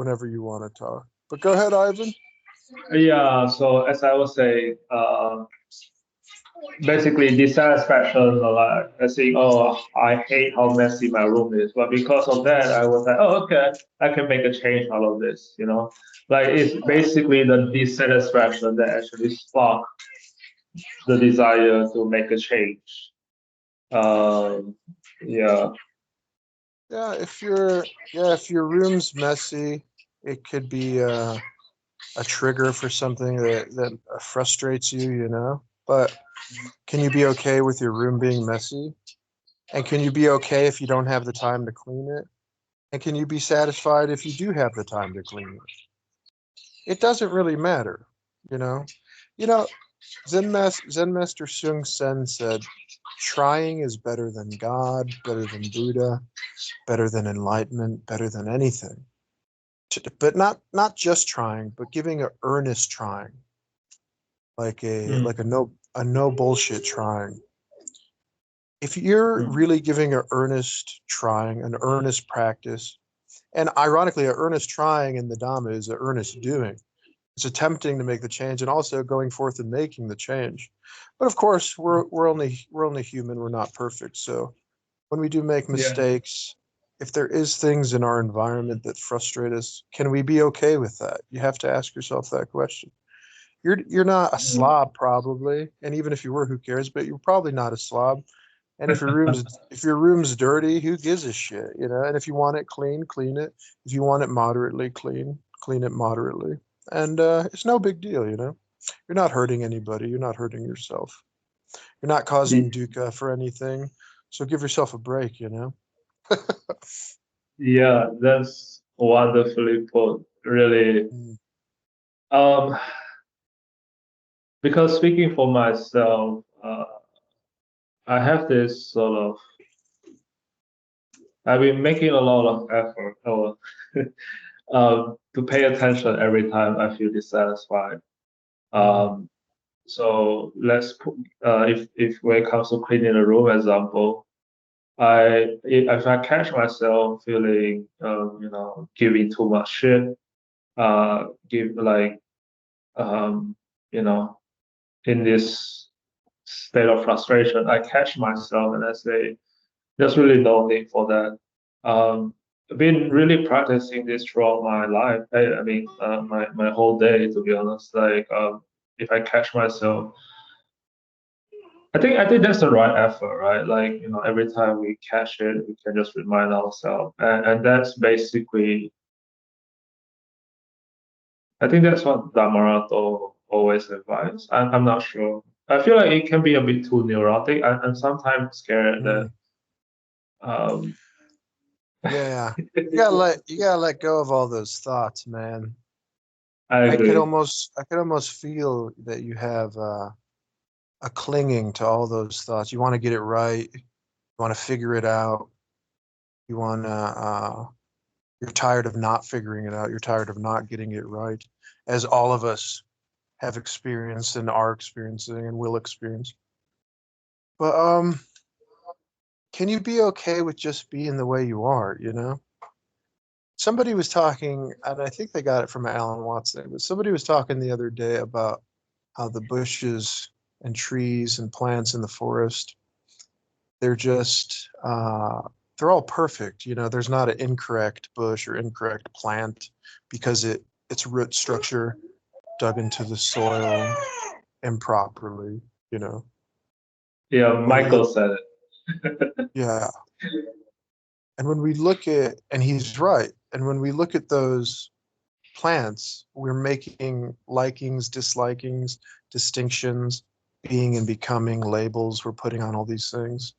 whenever you want to talk. But go ahead, Ivan. Yeah, so as I was saying, basically dissatisfaction a lot. I think, oh, I hate how messy my room is. But because of that, I was like, oh, okay, I can make a change out of this, you know? Like it's basically the dissatisfaction that actually spark the desire to make a change. Um, yeah, If your room's messy, it could be a trigger for something that frustrates you, you know. But can you be okay with your room being messy? And can you be okay if you don't have the time to clean it? And can you be satisfied if you do have the time to clean it? It doesn't really matter, you know. You know, Zen Master Sung Sen said, "Trying is better than God, better than Buddha, better than enlightenment, better than anything." But not just trying, but giving a earnest trying, mm, like a no bullshit trying. If you're mm, really giving an earnest trying, an earnest practice, and ironically, an earnest trying in the Dhamma is an earnest doing. It's attempting to make the change and also going forth and making the change. But of course, we're only human. We're not perfect. So when we do make yeah. mistakes, if there is things in our environment that frustrate us, can we be okay with that? You have to ask yourself that question. You're not a Mm. slob probably, and even if you were, who cares? But you're probably not a slob. And if your room's dirty, who gives a shit, you know? And if you want it clean, clean it. If you want it moderately clean, clean it moderately. And it's no big deal, you know? You're not hurting anybody. You're not hurting yourself. You're not causing dukkha for anything. So give yourself a break, you know? Yeah, that's wonderfully put. Really, Mm. um, because speaking for myself, I have this sort of. I've been making a lot of effort to pay attention every time I feel dissatisfied. Mm. Um, so let's put if when it comes to cleaning a room example, if I catch myself feeling giving too much shit, give like um, you know in this state of frustration, I catch myself and I say, there's really no need for that. I've been really practicing this throughout my life. I mean, my whole day, to be honest. Like, if I catch myself, I think that's the right effort, right? Like, every time we catch it, we can just remind ourselves, and that's basically, I think that's what Dhammarato always advises. I'm not sure. I feel like it can be a bit too neurotic. I'm sometimes scared that Mm. um, Yeah. You gotta let go of all those thoughts, man. I agree. I could almost feel that you have a clinging to all those thoughts. You want to get it right. You want to figure it out. You want to. You're tired of not figuring it out. You're tired of not getting it right, as all of us have experienced and are experiencing and will experience. But can you be okay with just being the way you are? You know, somebody was talking, and I think they got it from Alan Watson. But somebody was talking the other day about how the bushes and trees and plants in the forest, they're just they're all perfect. You know, there's not an incorrect bush or incorrect plant because its root structure dug into the soil improperly. You know, Yeah, when we look, Michael said it. yeah, and when we look at, and he's right, and when we look at those plants, we're making likings, dislikings, distinctions, being and becoming labels. We're putting on all these things.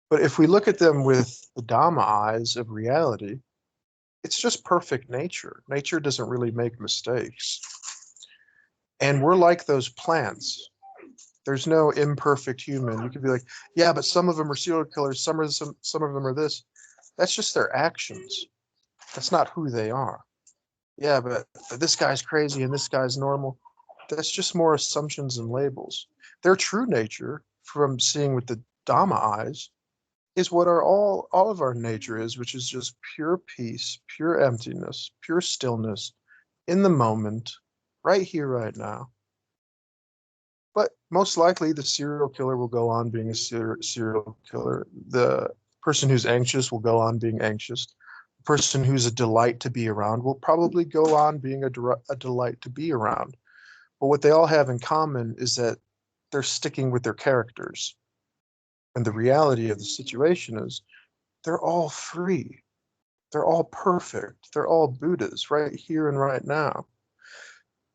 But if we look at them with the Dhamma eyes of reality, it's just perfect nature. Nature doesn't really make mistakes. And we're like those plants. There's no imperfect human. You could be like, yeah, but some of them are serial killers, some of them are this. That's just their actions. That's not who they are. Yeah, but this guy's crazy and this guy's normal. That's just more assumptions and labels. Their true nature, from seeing with the Dhamma eyes, is what our all of our nature is, which is just pure peace, pure emptiness, pure stillness in the moment, right here, right now. But most likely the serial killer will go on being a serial killer. The person who's anxious will go on being anxious. The person who's a delight to be around will probably go on being a delight to be around. But what they all have in common is that they're sticking with their characters. And the reality of the situation is they're all free. They're all perfect. They're all Buddhas right here and right now.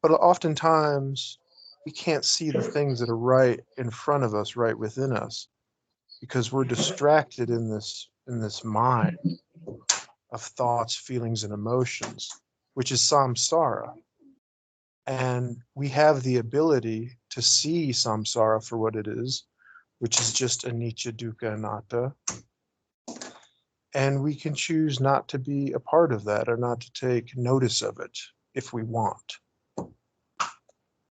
But oftentimes we can't see the things that are right in front of us, right within us, because we're distracted in this mind of thoughts, feelings, and emotions, which is samsara. And we have the ability to see samsara for what it is, which is just anicca, dukkha, anatta. And we can choose not to be a part of that or not to take notice of it if we want.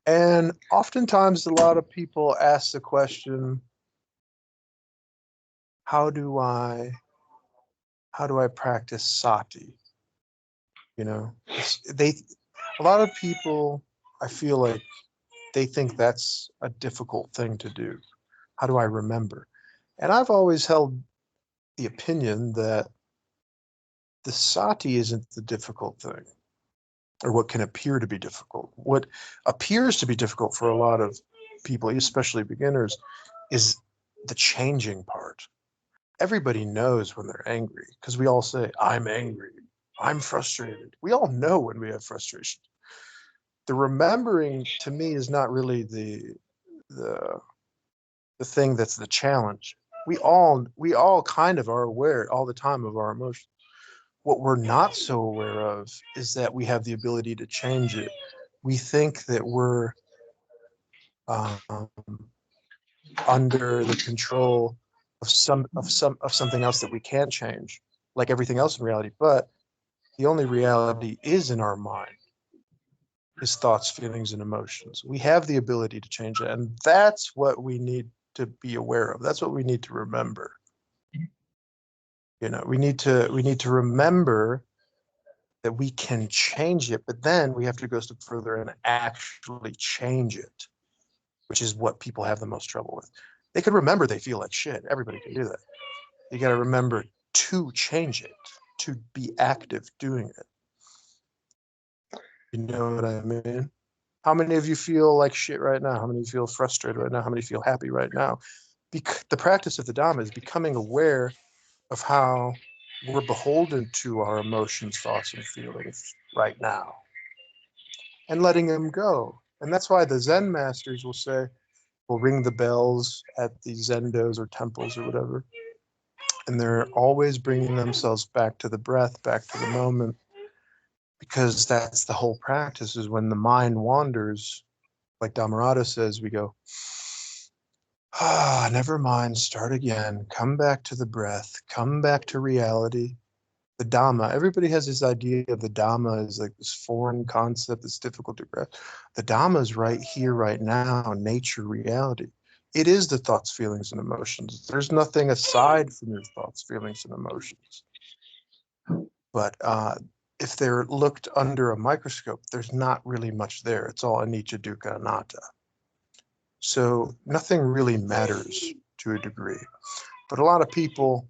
And oftentimes, a lot of people ask the question, how do I practice sati? You know, a lot of people, I feel like they think that's a difficult thing to do. How do I remember? And I've always held the opinion that the sati isn't the difficult thing, or what can appear to be difficult. What appears to be difficult for a lot of people, especially beginners, is the changing part. Everybody knows when they're angry because we all say, I'm angry, I'm frustrated. We all know when we have frustration. The remembering to me is not really the thing that's the challenge. We all kind of are aware all the time of our emotions. What we're not so aware of is that we have the ability to change it. We think that we're um, under the control of something else that we can't change, like everything else in reality. But the only reality is in our mind, is thoughts, feelings, and emotions. We have the ability to change it, and that's what we need to be aware of. That's what we need to remember. You know, we need to remember that we can change it, but then we have to go a step further and actually change it, which is what people have the most trouble with. They can remember they feel like shit. Everybody can do that. You got to remember to change it, to be active doing it. You know what I mean? How many of you feel like shit right now? How many of you feel frustrated right now? How many feel happy right now? The practice of the Dhamma is becoming aware of how we're beholden to our emotions, thoughts, and feelings right now, and letting them go. And that's why the Zen masters will ring the bells at the zendos or temples or whatever. And they're always bringing themselves back to the breath, back to the moment, because that's the whole practice is when the mind wanders, like Dhammarato says, we go, never mind, start again, come back to the breath, come back to reality. The Dhamma, everybody has this idea of the Dhamma as like this foreign concept that's difficult to grasp. The Dhamma is right here, right now, nature, reality. It is the thoughts, feelings, and emotions. There's nothing aside from your thoughts, feelings, and emotions. But if they're looked under a microscope, there's not really much there. It's all anicca, dukkha, anatta. So nothing really matters to a degree. But a lot of people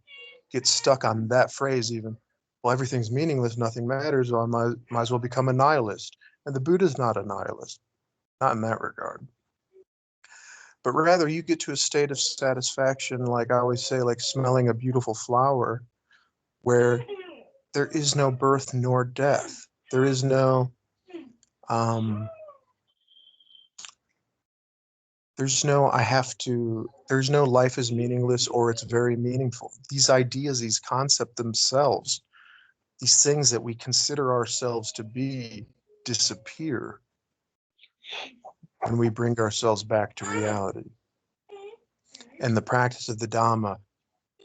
get stuck on that phrase even. Well, everything's meaningless, nothing matters, or I might as well become a nihilist. And the Buddha's not a nihilist, not in that regard. But rather, you get to a state of satisfaction, like I always say, like smelling a beautiful flower, where there is no birth nor death. There is no, there's no life is meaningless or it's very meaningful. These ideas, these concepts themselves, these things that we consider ourselves to be disappear when we bring ourselves back to reality. And the practice of the Dhamma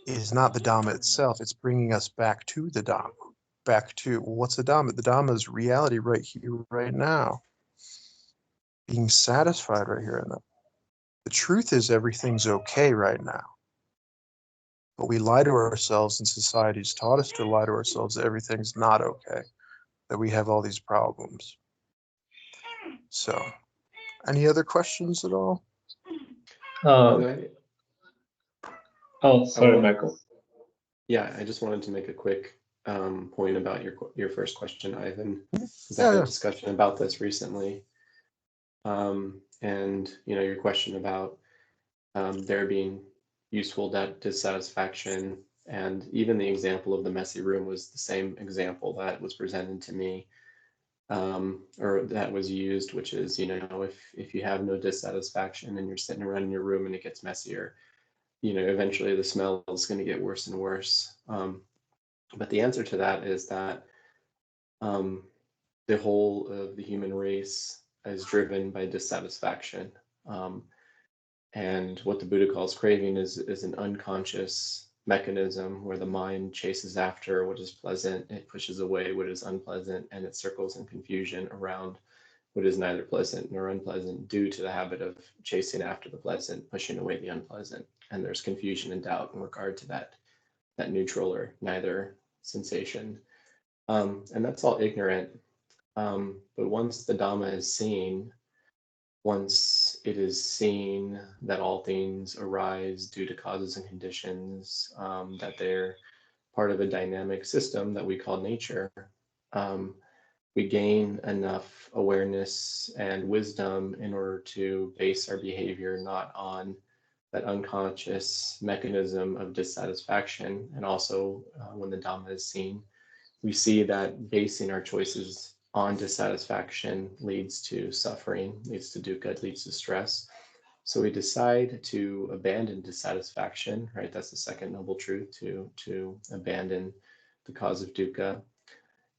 is not the Dhamma itself, it's bringing us back to the Dhamma. Back to, what's the Dhamma? The Dhamma is reality right here, right now. Being satisfied right here and now. The truth is everything's okay right now. But we lie to ourselves, and society's taught us to lie to ourselves that everything's not okay, that we have all these problems. So, any other questions at all? Oh, sorry, Michael. Yeah, I just wanted to make a quick point about your first question, Ivan, because I Yeah, had yeah. a discussion about this recently. And your question about there being useful dissatisfaction, and even the example of the messy room was the same example that was presented to me, or that was used, which is, if you have no dissatisfaction and you're sitting around in your room and it gets messier, eventually the smell is going to get worse and worse. But the answer to that is that the whole of the human race is driven by dissatisfaction. And what the Buddha calls craving is an unconscious mechanism where the mind chases after what is pleasant, it pushes away what is unpleasant, and it circles in confusion around what is neither pleasant nor unpleasant due to the habit of chasing after the pleasant, pushing away the unpleasant. And there's confusion and doubt in regard to that neutral or neither sensation. And that's all ignorant. But once the Dhamma is seen, once it is seen that all things arise due to causes and conditions, that they're part of a dynamic system that we call nature, we gain enough awareness and wisdom in order to base our behavior not on that unconscious mechanism of dissatisfaction. And also, when the Dhamma is seen, we see that basing our choices on dissatisfaction leads to suffering, leads to dukkha, leads to stress. So we decide to abandon dissatisfaction, right? That's the second noble truth, to abandon the cause of dukkha.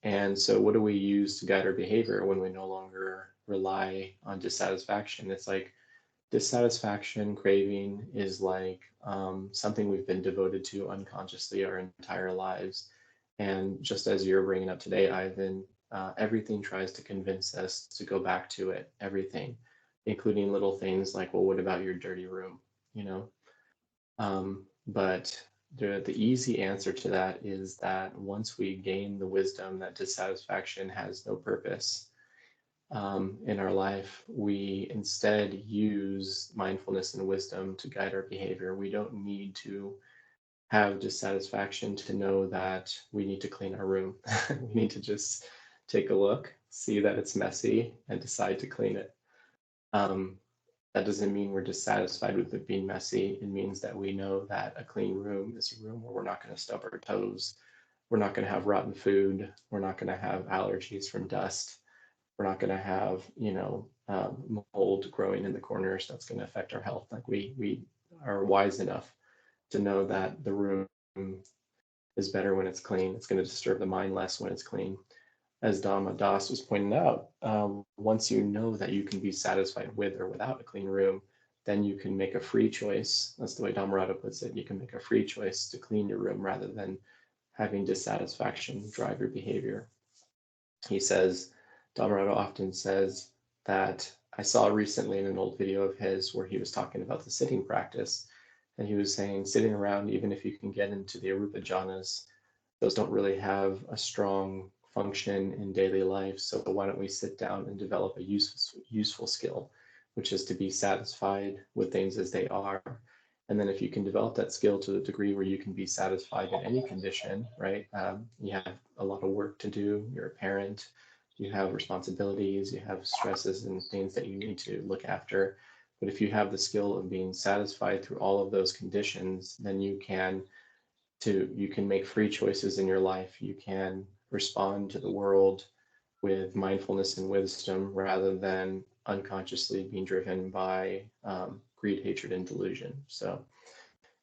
And so what do we use to guide our behavior when we no longer rely on dissatisfaction? It's like dissatisfaction, craving is like something we've been devoted to unconsciously our entire lives. And just as you're bringing up today, Ivan, everything tries to convince us to go back to it, everything, including little things like, well, what about your dirty room? But the easy answer to that is that once we gain the wisdom that dissatisfaction has no purpose in our life, we instead use mindfulness and wisdom to guide our behavior. We don't need to have dissatisfaction to know that we need to clean our room. We need to just take a look, see that it's messy, and decide to clean it. That doesn't mean we're dissatisfied with it being messy. It means that we know that a clean room is a room where we're not going to stub our toes. We're not going to have rotten food. We're not going to have allergies from dust. We're not going to have, mold growing in the corners that's going to affect our health. Like we are wise enough to know that the room is better when it's clean. It's going to disturb the mind less when it's clean. As Dasa was pointing out, once you know that you can be satisfied with or without a clean room, then you can make a free choice. That's the way Dhammarato puts it. You can make a free choice to clean your room rather than having dissatisfaction drive your behavior. He says, Dhammarato often says that I saw recently in an old video of his where he was talking about the sitting practice. And he was saying sitting around, even if you can get into the arupa jhanas, those don't really have a strong function in daily life. So why don't we sit down and develop a useful skill, which is to be satisfied with things as they are. And then if you can develop that skill to the degree where you can be satisfied in any condition, right? You have a lot of work to do, you're a parent, you have responsibilities, you have stresses and things that you need to look after. But if you have the skill of being satisfied through all of those conditions, then you can make free choices in your life. You can respond to the world with mindfulness and wisdom rather than unconsciously being driven by greed, hatred, and delusion. So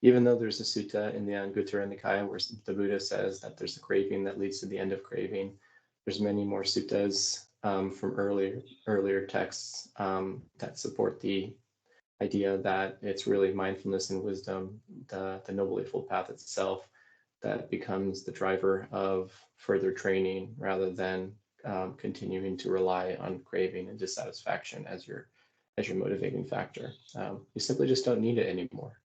even though there's a sutta in the Anguttara Nikaya where the Buddha says that there's a craving that leads to the end of craving, there's many more suttas from earlier texts that support the idea that it's really mindfulness and wisdom, the Noble Eightfold Path itself, that becomes the driver of further training rather than continuing to rely on craving and dissatisfaction as your motivating factor. You simply just don't need it anymore.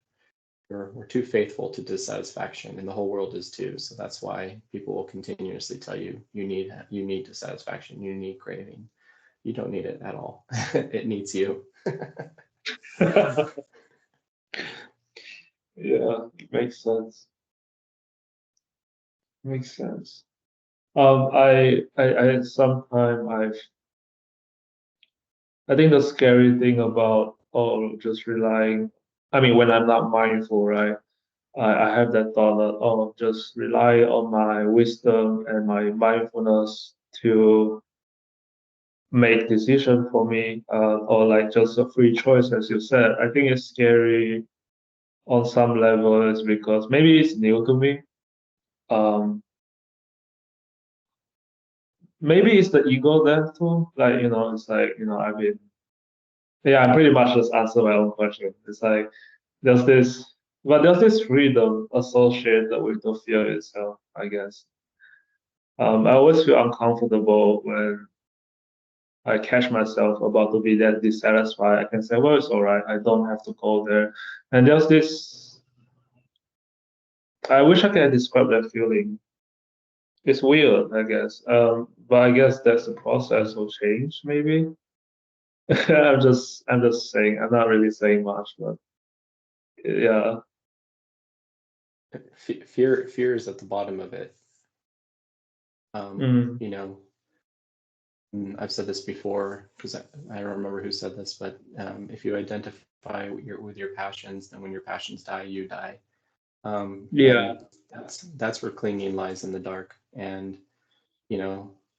we're too faithful to dissatisfaction, and the whole world is too. So that's why people will continuously tell you you need dissatisfaction, you need craving. You don't need it at all. It needs you. Yeah, makes sense. Makes sense. I sometimes I think the scary thing about just relying, I mean, when I'm not mindful, right? I have that thought that, just rely on my wisdom and my mindfulness to make decision for me, or like just a free choice, as you said. I think it's scary on some levels because maybe it's new to me. Um, Maybe it's the ego there too. Like, it's like, yeah, I pretty much just answered my own question. It's like there's this, but there's this freedom associated with the fear itself, I guess. I always feel uncomfortable when I catch myself about to be that dissatisfied. I can say, well, it's all right. I don't have to go there. And there's this, I wish I could describe that feeling. It's weird, I guess. But I guess that's the process of change, maybe. I'm just saying. I'm not really saying much, but yeah. Fear is at the bottom of it. Mm. You know, I've said this before because I don't remember who said this, but if you identify with your passions, then when your passions die, you die. Yeah. That's where clinging lies in the dark. And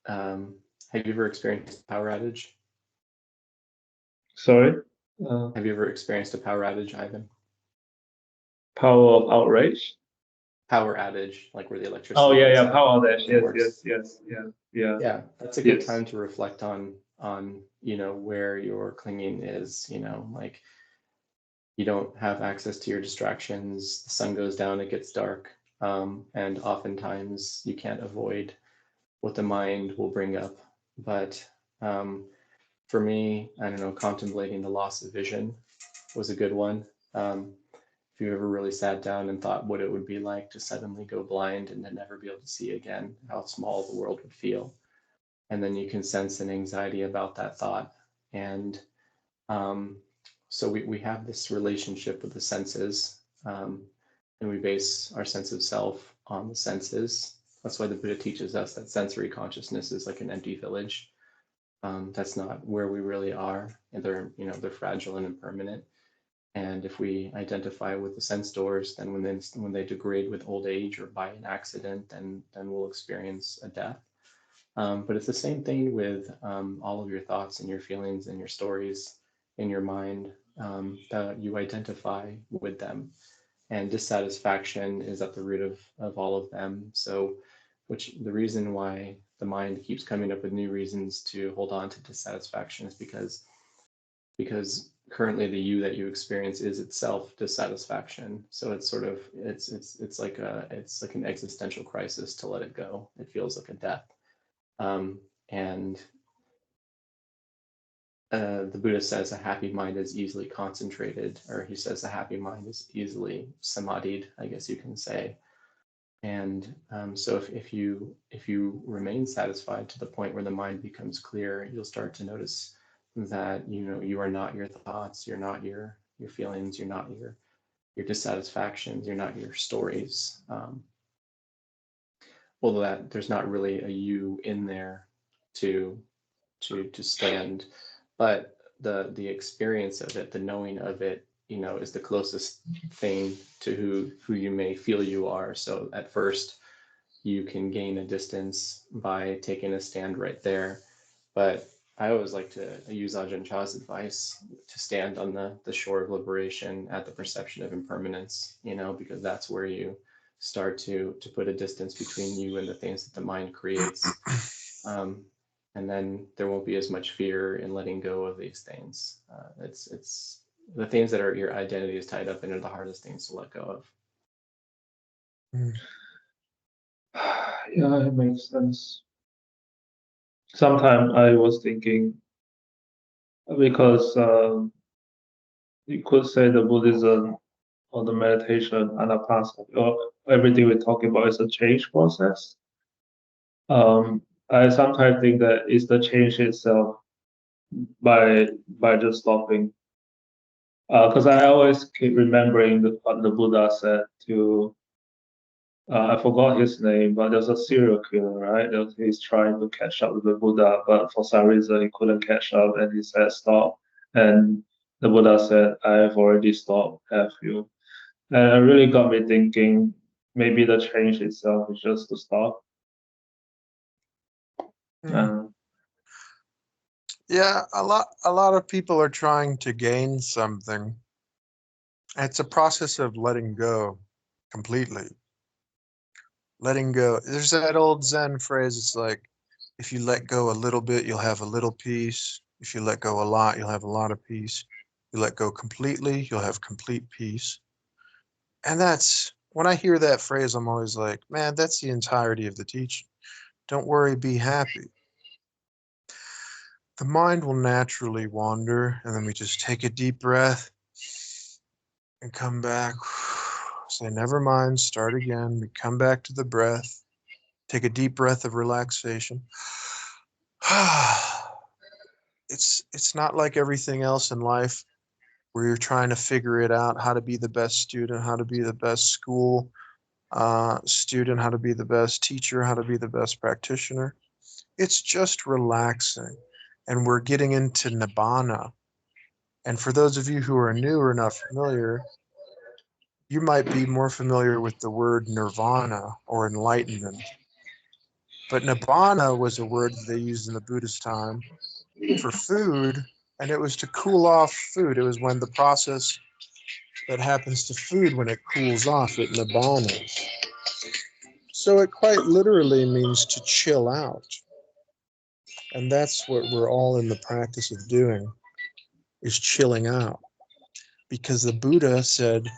have you ever experienced a power outage? Sorry. Have you ever experienced a power outage, Ivan? Power of outrage. Power outage, like where the electricity. Oh yeah, power outage. Yes. Yeah. Yeah, that's a good time to reflect on where your clinging is. Like you don't have access to your distractions. The sun goes down, it gets dark, and oftentimes you can't avoid what the mind will bring up. But for me, I don't know, contemplating the loss of vision was a good one. If you ever really sat down and thought what it would be like to suddenly go blind and to never be able to see again, how small the world would feel. And then you can sense an anxiety about that thought. And so we have this relationship with the senses, and we base our sense of self on the senses. That's why the Buddha teaches us that sensory consciousness is like an empty village. That's not where we really are, and they're fragile and impermanent. And if we identify with the sense doors, then when they degrade with old age or by an accident, then we'll experience a death. But it's the same thing with all of your thoughts and your feelings and your stories in your mind, that you identify with them. And dissatisfaction is at the root of all of them. So, the reason why the mind keeps coming up with new reasons to hold on to dissatisfaction is because currently the you that you experience is itself dissatisfaction. So it's sort of it's like an existential crisis to let it go. It feels like a death. And the Buddha says a happy mind is easily concentrated, or he says a happy mind is easily samadhied, I guess you can say. And so if you remain satisfied to the point where the mind becomes clear, you'll start to notice that you are not your thoughts, you're not your feelings, you're not your dissatisfactions, you're not your stories. Although that there's not really a you in there to stand, but the experience of it, the knowing of it, is the closest thing to who you may feel you are. So at first you can gain a distance by taking a stand right there, but I always like to use Ajahn Chah's advice to stand on the shore of liberation at the perception of impermanence, because that's where you start to put a distance between you and the things that the mind creates. And then there won't be as much fear in letting go of these things. It's the things that are your identity is tied up in are the hardest things to let go of. Yeah, it makes sense. Sometimes I was thinking, because you could say the Buddhism or the meditation, anapanasati, or everything we're talking about is a change process. I sometimes think that it's the change itself by just stopping. Because I always keep remembering what the Buddha said to, I forgot his name, but there's a serial killer, right? He's trying to catch up with the Buddha, but for some reason he couldn't catch up, and he said stop. And the Buddha said, I have already stopped, have you? And it really got me thinking, maybe the change itself is just to stop. Yeah, a lot of people are trying to gain something. It's a process of letting go completely. Letting go. There's that old Zen phrase, it's like, if you let go a little bit, you'll have a little peace. If you let go a lot, you'll have a lot of peace. You let go completely, you'll have complete peace. And that's, when I hear that phrase, I'm always like, man, that's the entirety of the teaching. Don't worry, be happy. The mind will naturally wander, and then we just take a deep breath and come back. Say, never mind, start again. We come back to the breath. Take a deep breath of relaxation. It's not like everything else in life where you're trying to figure it out, how to be the best student, how to be the best school student, how to be the best teacher, how to be the best practitioner. It's just relaxing. And we're getting into nibbana. And for those of you who are new or not familiar, you might be more familiar with the word nirvana or enlightenment. But nibbana was a word that they used in the Buddhist time for food, and it was to cool off food. It was when the process that happens to food when it cools off, it nibbanas. So it quite literally means to chill out. And that's what we're all in the practice of doing, is chilling out. Because the Buddha said,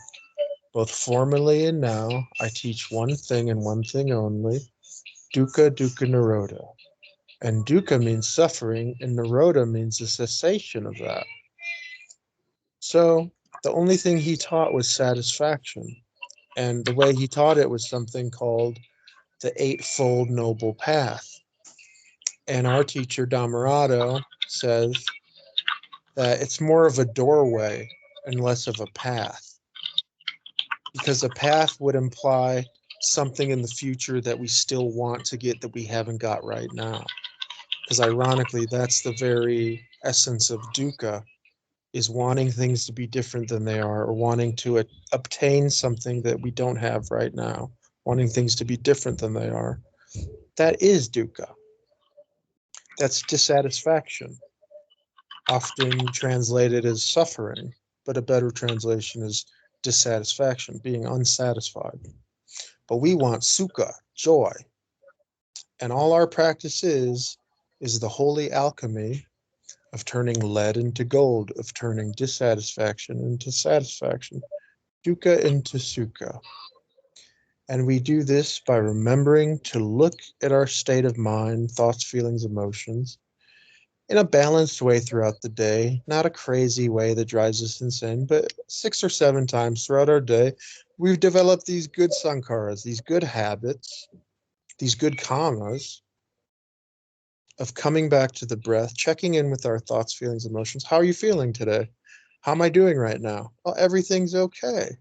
both formerly and now, I teach one thing and one thing only, dukkha, dukkha, nirodha. And dukkha means suffering, and nirodha means the cessation of that. So the only thing he taught was satisfaction. And the way he taught it was something called the Eightfold Noble Path. And our teacher, Dhammarato, says that it's more of a doorway and less of a path. Because a path would imply something in the future that we still want to get that we haven't got right now. Because ironically, that's the very essence of dukkha, is wanting things to be different than they are, or wanting to obtain something that we don't have right now, wanting things to be different than they are. That is dukkha. That's dissatisfaction, often translated as suffering, but a better translation is dissatisfaction, being unsatisfied. But we want sukha, joy. And all our practice is the holy alchemy of turning lead into gold, of turning dissatisfaction into satisfaction, dukkha into sukha. And we do this by remembering to look at our state of mind, thoughts, feelings, emotions, in a balanced way throughout the day, not a crazy way that drives us insane, but 6 or 7 times throughout our day, we've developed these good sankharas, these good habits, these good kammas of coming back to the breath, checking in with our thoughts, feelings, emotions. How are you feeling today? How am I doing right now? Well, everything's okay.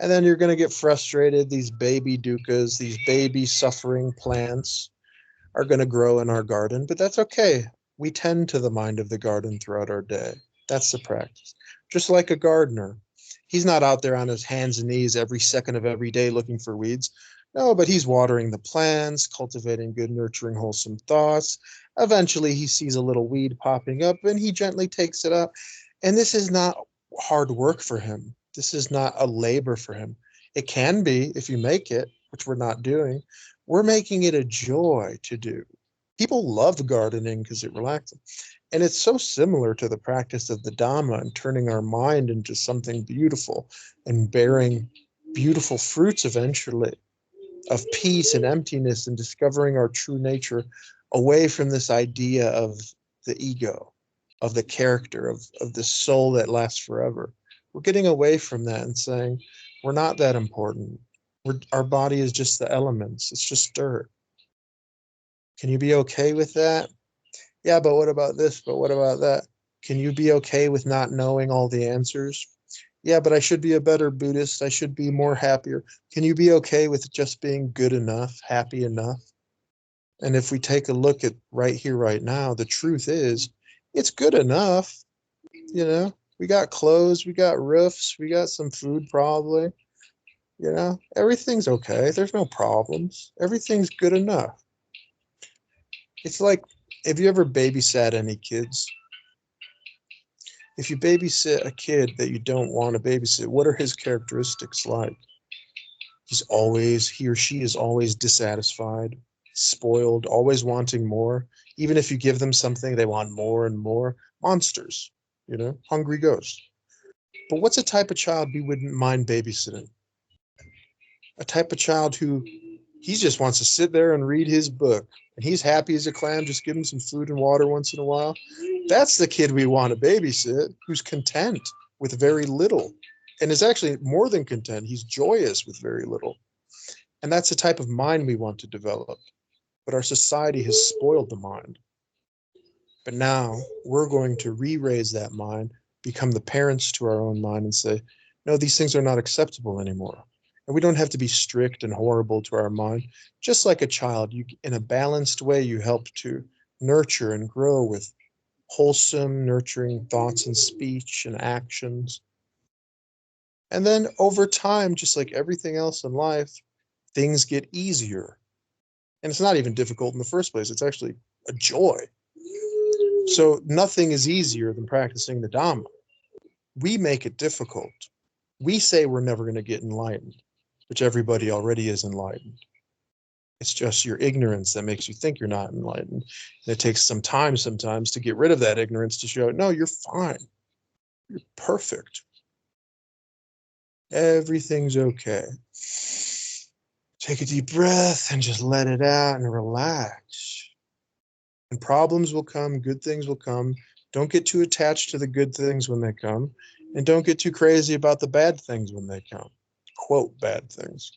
And then you're going to get frustrated. These baby dukkhas, these baby suffering plants are going to grow in our garden, but that's okay. We tend to the mind of the garden throughout our day. That's the practice. Just like a gardener. He's not out there on his hands and knees every second of every day looking for weeds. No, but he's watering the plants, cultivating good, nurturing, wholesome thoughts. Eventually, he sees a little weed popping up and he gently takes it up. And this is not hard work for him. This is not a labor for him. It can be if you make it, which we're not doing. We're making it a joy to do. People love gardening because it relaxes. And it's so similar to the practice of the Dhamma and turning our mind into something beautiful and bearing beautiful fruits eventually of peace and emptiness and discovering our true nature away from this idea of the ego, of the character, of the soul that lasts forever. We're getting away from that and saying, we're not that important. Our body is just the elements. It's just dirt. Can you be okay with that? Yeah, but what about this? But what about that? Can you be okay with not knowing all the answers? Yeah, but I should be a better Buddhist. I should be more happier. Can you be okay with just being good enough, happy enough? And if we take a look at right here, right now, the truth is, it's good enough. You know, we got clothes, we got roofs, we got some food probably. You know, everything's okay. There's no problems. Everything's good enough. It's like, have you ever babysat any kids? If you babysit a kid that you don't want to babysit, what are his characteristics like? He or she is always dissatisfied, spoiled, always wanting more. Even if you give them something, they want more and more. Monsters, you know, hungry ghosts. But what's a type of child we wouldn't mind babysitting? A type of child who he just wants to sit there and read his book, and he's happy as a clam. Just give him some food and water once in a while. That's the kid we want to babysit, who's content with very little, and is actually more than content. He's joyous with very little. And that's the type of mind we want to develop. But our society has spoiled the mind. But now we're going to re-raise that mind, become the parents to our own mind, and say, no, these things are not acceptable anymore. And we don't have to be strict and horrible to our mind. Just like a child, you, in a balanced way, you help to nurture and grow with wholesome, nurturing thoughts and speech and actions. And then over time, just like everything else in life, things get easier. And it's not even difficult in the first place. It's actually a joy. So nothing is easier than practicing the Dhamma. We make it difficult. We say we're never going to get enlightened, which everybody already is enlightened. It's just your ignorance that makes you think you're not enlightened. And it takes some time sometimes to get rid of that ignorance to show, no, you're fine. You're perfect. Everything's okay. Take a deep breath and just let it out and relax. And problems will come, good things will come. Don't get too attached to the good things when they come. And don't get too crazy about the bad things when they come. Quote, bad things.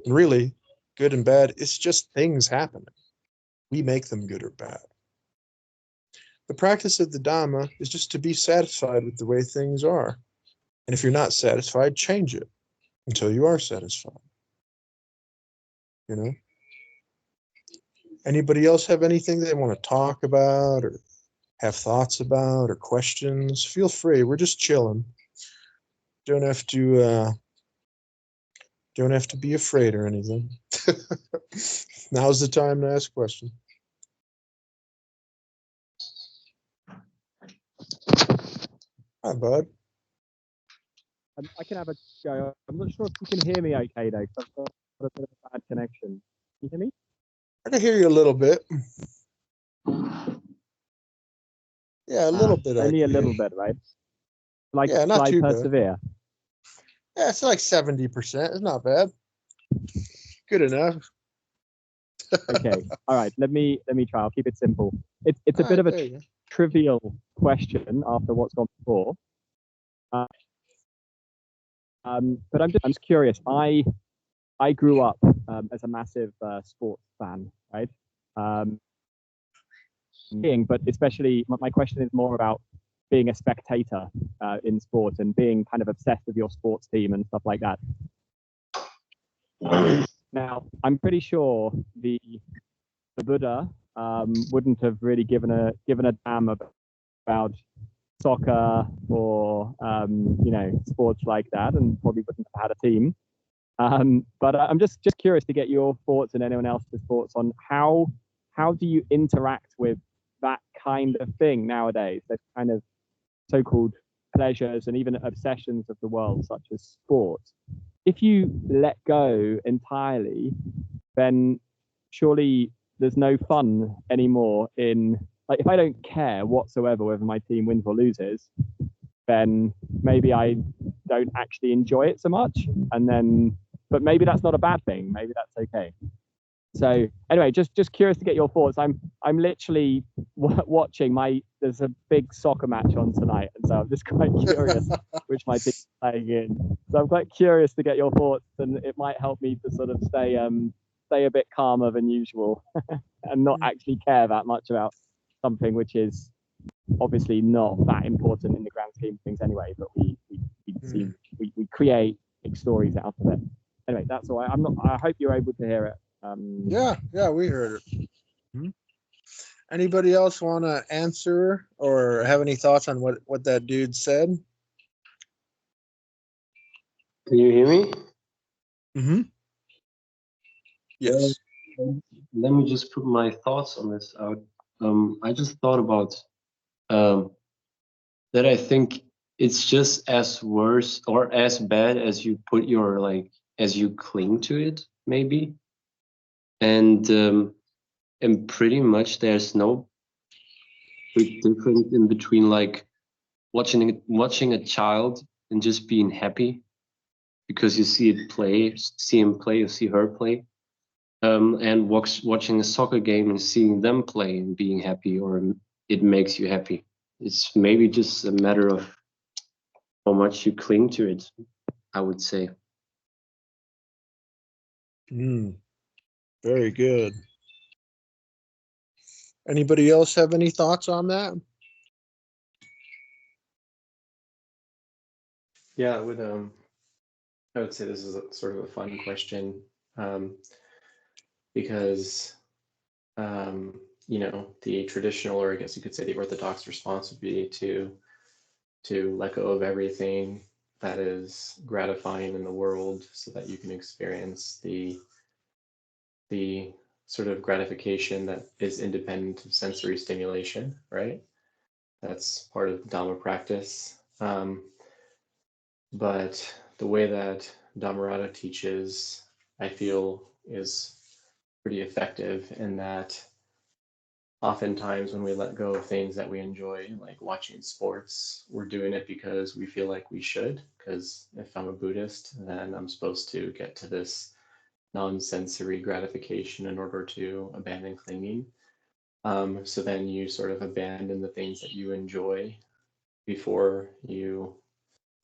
And really, good and bad, it's just things happening. We make them good or bad. The practice of the Dhamma is just to be satisfied with the way things are. And if you're not satisfied, change it until you are satisfied. You know? Anybody else have anything they want to talk about or have thoughts about or questions? Feel free. We're just chilling. Don't have to be afraid or anything. Now's the time to ask questions. Hi, bud. I can have a go. I'm not sure if you can hear me okay, though, 'cause I've got a bit of a bad connection. Can you hear me? I can hear you a little bit. Yeah, a little bit. Only a little bit, right? Like, yeah, not too persevere? Bad. Yeah, it's like 70%. It's not bad. Good enough. Okay. All right. Let me try. I'll keep it simple. It's a bit of a trivial question after what's gone before. But I'm just curious. I grew up as a massive sports fan, right? But especially my question is more about being a spectator in sport and being kind of obsessed with your sports team and stuff like that. Now, I'm pretty sure the Buddha wouldn't have really given a damn about soccer or sports like that, and probably wouldn't have had a team. But I'm just curious to get your thoughts and anyone else's thoughts on how do you interact with that kind of thing nowadays? Those kind of so-called pleasures and even obsessions of the world, such as sport. If you let go entirely, then surely there's no fun anymore in, like, if I don't care whatsoever whether my team wins or loses, then maybe I don't actually enjoy it so much. And then, but maybe that's not a bad thing. Maybe that's okay. So anyway, just curious to get your thoughts. I'm literally watching there's a big soccer match on tonight, and so I'm just quite curious which my team's playing in. So I'm quite curious to get your thoughts, and it might help me to sort of stay a bit calmer than usual and not actually care that much about something which is obviously not that important in the grand scheme of things anyway. But we create big stories out of it. Anyway, that's all. I hope you're able to hear it. Yeah, we heard it. Anybody else want to answer or have any thoughts on what that dude said? Can you hear me? Mm-hmm. Yes. Let me just put my thoughts on this out. I just thought about that I think it's just as worse or as bad as you put as you cling to it, maybe. And pretty much there's no big difference in between like watching a child and just being happy because you see him play or see her play, and watching a soccer game and seeing them play and being happy, or it makes you happy. It's maybe just a matter of how much you cling to it, I would say. Very good. Anybody else have any thoughts on that? Yeah, I would say this is sort of a fun question, because the traditional, or I guess you could say the orthodox response would be to let go of everything that is gratifying in the world so that you can experience the sort of gratification that is independent of sensory stimulation, right? That's part of Dhamma practice. But the way that Dhammarato teaches, I feel, is pretty effective in that oftentimes when we let go of things that we enjoy, like watching sports, we're doing it because we feel like we should. Because if I'm a Buddhist, then I'm supposed to get to this non-sensory gratification in order to abandon clinging. So then you sort of abandon the things that you enjoy before you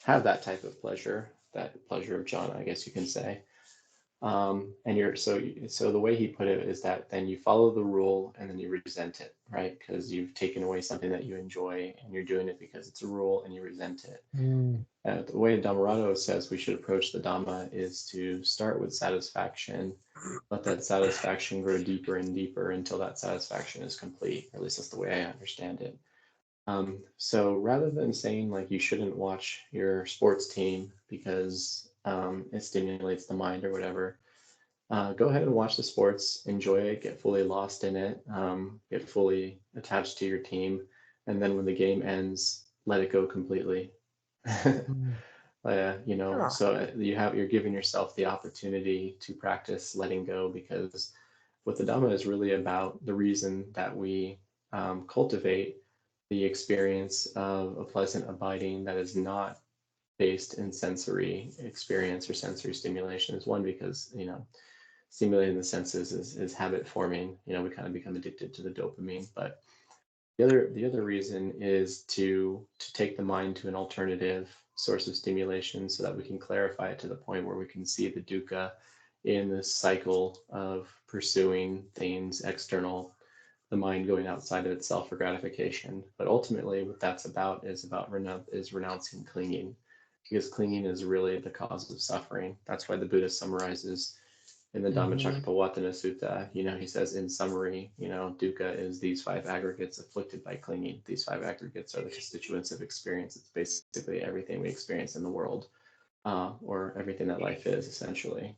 have that type of pleasure, that pleasure of jhana, I guess you can say. And so the way he put it is that then you follow the rule and then you resent it, right? Because you've taken away something that you enjoy and you're doing it because it's a rule and you resent it. The way Dhammarato says we should approach the Dhamma is to start with satisfaction, let that satisfaction grow deeper and deeper until that satisfaction is complete. Or at least that's the way I understand it. So rather than saying like you shouldn't watch your sports team because it stimulates the mind or whatever, go ahead and watch the sports, enjoy it, get fully lost in it, get fully attached to your team, and then when the game ends, let it go completely. So you're giving yourself the opportunity to practice letting go, because what the Dhamma is really about, the reason that we cultivate the experience of a pleasant abiding that is not based in sensory experience or sensory stimulation is one, because stimulating the senses is habit forming. We kind of become addicted to the dopamine. But the other reason is to take the mind to an alternative source of stimulation so that we can clarify it to the point where we can see the dukkha in this cycle of pursuing things external, the mind going outside of itself for gratification. But ultimately what that's about is renouncing clinging, because clinging is really the cause of suffering. That's why the Buddha summarizes in the Dhammacakkappavattana Sutta, he says in summary, dukkha is these 5 aggregates afflicted by clinging. These 5 aggregates are the constituents of experience. It's basically everything we experience in the world, or everything that life is, essentially.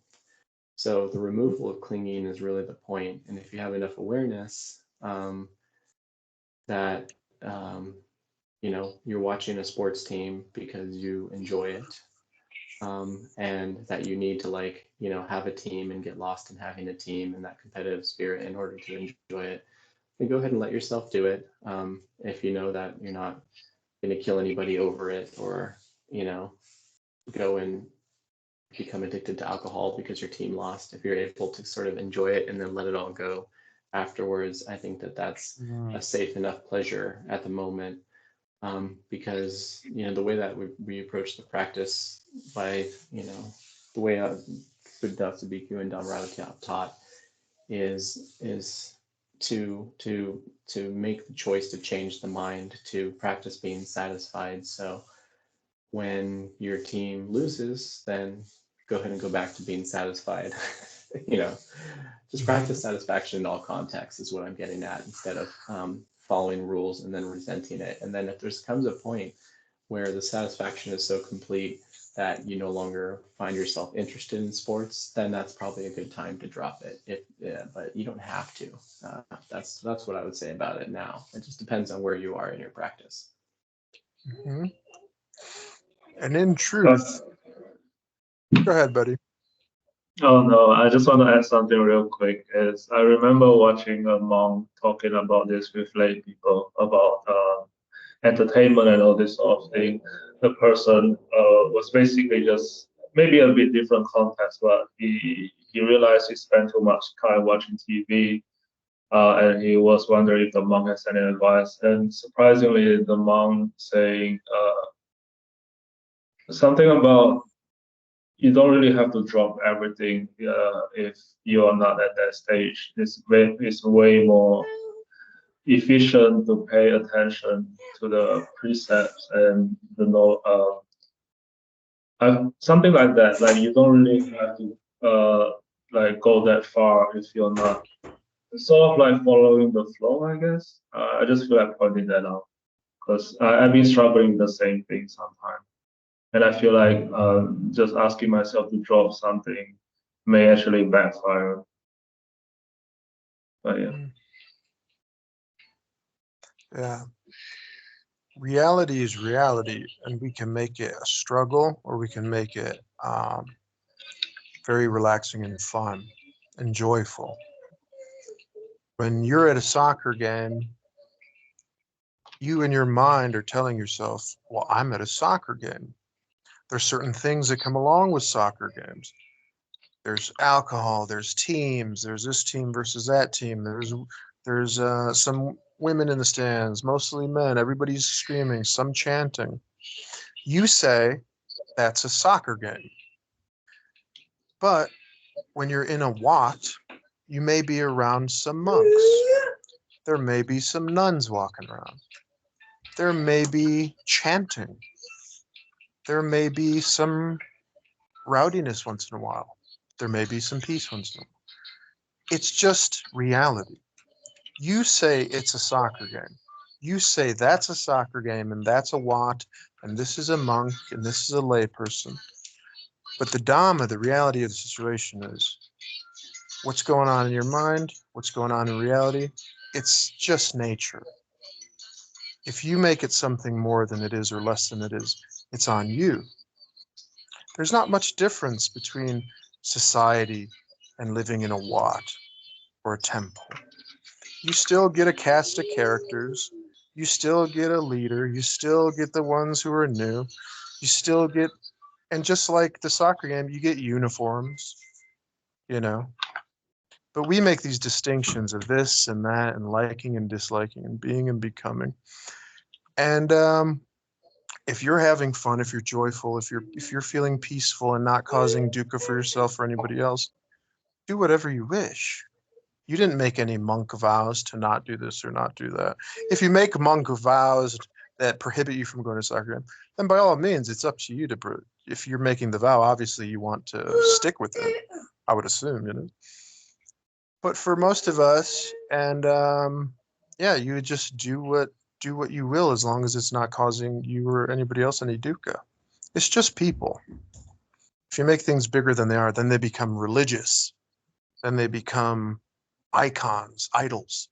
So the removal of clinging is really the point. And if you have enough awareness that, you're watching a sports team because you enjoy it, and that you need to have a team and get lost in having a team and that competitive spirit in order to enjoy it, then go ahead and let yourself do it. If you know that you're not going to kill anybody over it, or go and become addicted to alcohol because your team lost, if you're able to sort of enjoy it and then let it all go afterwards, I think that that's a safe enough pleasure at the moment. Because, you know, the way that we approach the practice by, you know, the way Buddhadasa Bhikkhu and Dhammarato taught is to make the choice to change the mind, to practice being satisfied. So when your team loses, then go ahead and go back to being satisfied. You know, just practice satisfaction in all contexts is what I'm getting at, instead of following rules and then resenting it. And then if there comes a point where the satisfaction is so complete that you no longer find yourself interested in sports, then that's probably a good time to drop it. But you don't have to. That's what I would say about it now. It just depends on where you are in your practice. Mm-hmm. And in truth, go ahead, buddy. Oh no, I just want to add something real quick. Is I remember watching a monk talking about this with lay people about entertainment and all this sort of thing. The person was basically just maybe a bit different context, but he realized he spent too much time watching TV, and he was wondering if the monk has any advice. And surprisingly, the monk saying something about, you don't really have to drop everything if you are not at that stage. It's way more efficient to pay attention to the precepts and the something like that. Like you don't really have to like go that far if you're not sort of like following the flow, I guess. I just feel like pointing that out because I've been struggling with the same thing sometimes. And I feel like just asking myself to drop something may actually backfire. But yeah. Yeah. Reality is reality, and we can make it a struggle or we can make it very relaxing and fun and joyful. When you're at a soccer game, you in your mind are telling yourself, well, I'm at a soccer game. There's certain things that come along with soccer games. There's alcohol, there's teams, there's this team versus that team. There's some women in the stands, mostly men. Everybody's screaming, some chanting. You say that's a soccer game. But when you're in a wat, you may be around some monks. There may be some nuns walking around. There may be chanting. There may be some rowdiness once in a while. There may be some peace once in a while. It's just reality. You say it's a soccer game. You say that's a soccer game and that's a wat and this is a monk and this is a layperson. But the Dhamma, the reality of the situation is what's going on in your mind, what's going on in reality. It's just nature. If you make it something more than it is or less than it is, it's on you. There's not much difference between society and living in a wat or a temple. You still get a cast of characters. You still get a leader. You still get the ones who are new. You still get, and just like the soccer game, you get uniforms, you know. But we make these distinctions of this and that and liking and disliking and being and becoming. And if you're having fun, if you're joyful, if you're feeling peaceful and not causing dukkha for yourself or anybody else, do whatever you wish. You didn't make any monk vows to not do this or not do that. If you make monk vows that prohibit you from going to soccer game, then by all means, it's up to you to. If you're making the vow, obviously you want to stick with it. I would assume, you know. But for most of us, and yeah, you would just do what you will as long as it's not causing you or anybody else any dukkha. It's just people. If you make things bigger than they are, then they become religious. Then they become icons, idols.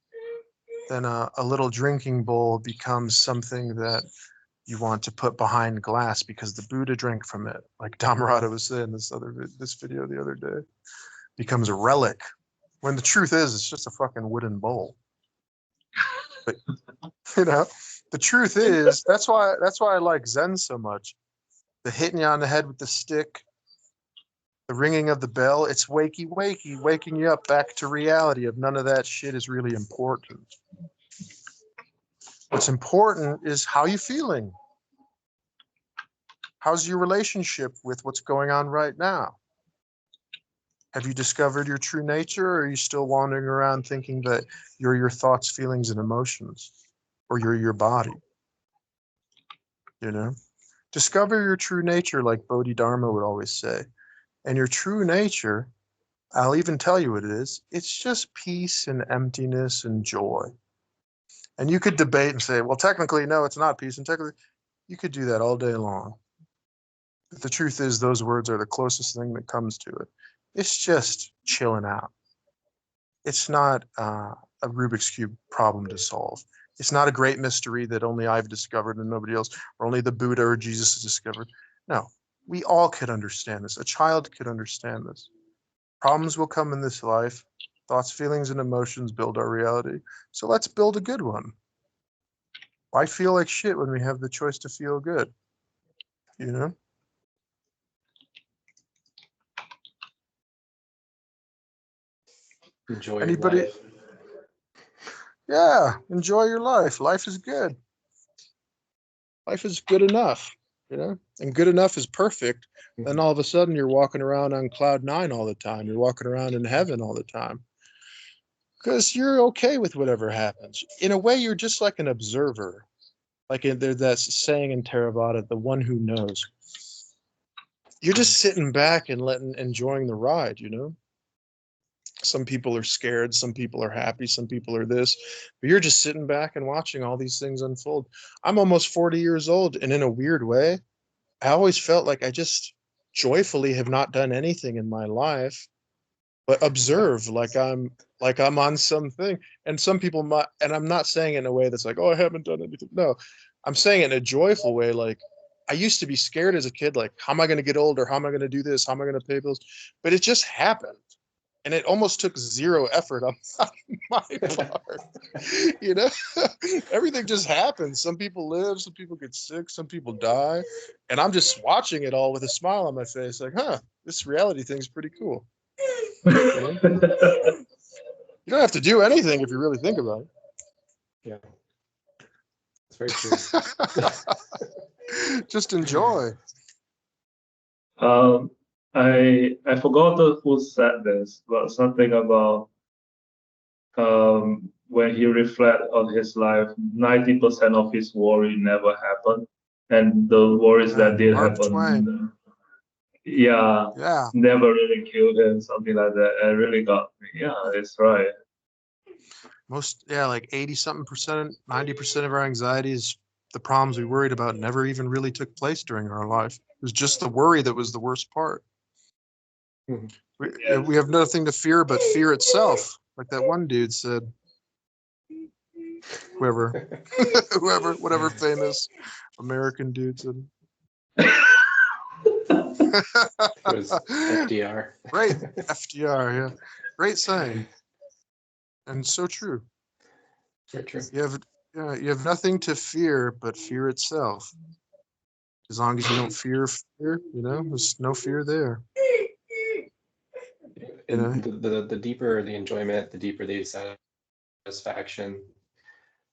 Then a little drinking bowl becomes something that you want to put behind glass because the Buddha drank from it. Like Dhammarato was saying this video the other day. Becomes a relic. When the truth is, it's just a fucking wooden bowl. But, you know, the truth is, that's why I like Zen so much. The hitting you on the head with the stick, The ringing of the bell, it's wakey, wakey, waking you up back to reality of none of that shit is really important. What's important is how you feeling. How's your relationship with what's going on right now? Have you discovered your true nature, or are you still wandering around thinking that you're your thoughts, feelings, and emotions, or you're your body? You know? Discover your true nature, like Bodhidharma would always say. And your true nature, I'll even tell you what it is. It's just peace and emptiness and joy. And you could debate and say, well, technically, no, it's not peace. And technically, you could do that all day long. But the truth is, those words are the closest thing that comes to it. It's just chilling out. It's not a Rubik's Cube problem to solve. It's not a great mystery that only I've discovered and nobody else, or only the Buddha or Jesus has discovered. No, we all could understand this. A child could understand this. Problems will come in this life. Thoughts, feelings, and emotions build our reality. So let's build a good one. Why feel like shit when we have the choice to feel good? You know? Enjoy Anybody? your life. Yeah, enjoy your life. Life is good. Life is good enough, you know? And good enough is perfect. Then all of a sudden you're walking around on cloud 9 all the time. You're walking around in heaven all the time. Because you're okay with whatever happens. In a way, you're just like an observer. Like there's that saying in Theravada, the one who knows. You're just sitting back and enjoying the ride, you know? Some people are scared, some people are happy, some people are this, but you're just sitting back and watching all these things unfold. I'm almost 40 years old, and in a weird way, I always felt like I just joyfully have not done anything in my life but observe like I'm on something. And some people might, and I'm not saying it in a way that's like, oh, I haven't done anything. No, I'm saying it in a joyful way. Like, I used to be scared as a kid, like, how am I going to get older? How am I going to do this? How am I going to pay bills? But it just happened. And it almost took zero effort on my part. You know, everything just happens. Some people live, some people get sick, some people die. And I'm just watching it all with a smile on my face, like, huh, this reality thing's pretty cool. You don't have to do anything if you really think about it. Yeah, that's very true. Just enjoy. I forgot who said this, but something about when he reflect on his life, 90% of his worry never happened, and the worries that did Mark happen, Twain. Yeah, never really killed him, something like that. It really got me. Yeah, it's right. Like 80-something%, 90% of our anxieties, the problems we worried about never even really took place during our life. It was just the worry that was the worst part. We have nothing to fear but fear itself. Like that one dude said, whatever famous American dude said. It was FDR. Right, FDR, yeah. Great saying. And so true. Very true. You have nothing to fear but fear itself. As long as you don't fear, there's no fear there. And the deeper the enjoyment, the deeper the satisfaction,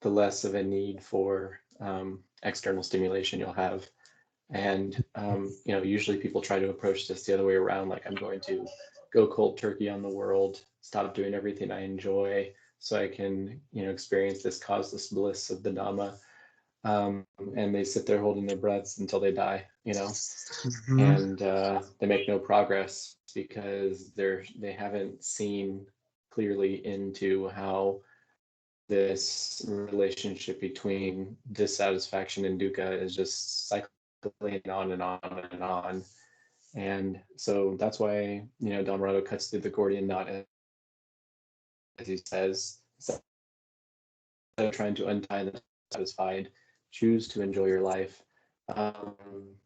the less of a need for external stimulation you'll have. And usually people try to approach this the other way around, like I'm going to go cold turkey on the world, stop doing everything I enjoy so I can experience this causeless bliss of the Dhamma. And they sit there holding their breaths until they die, and they make no progress because they haven't seen clearly into how this relationship between dissatisfaction and dukkha is just cycling on and on and on. And so that's why, Dhammarato cuts through the Gordian knot, as he says, instead of trying to untie the satisfied, choose to enjoy your life.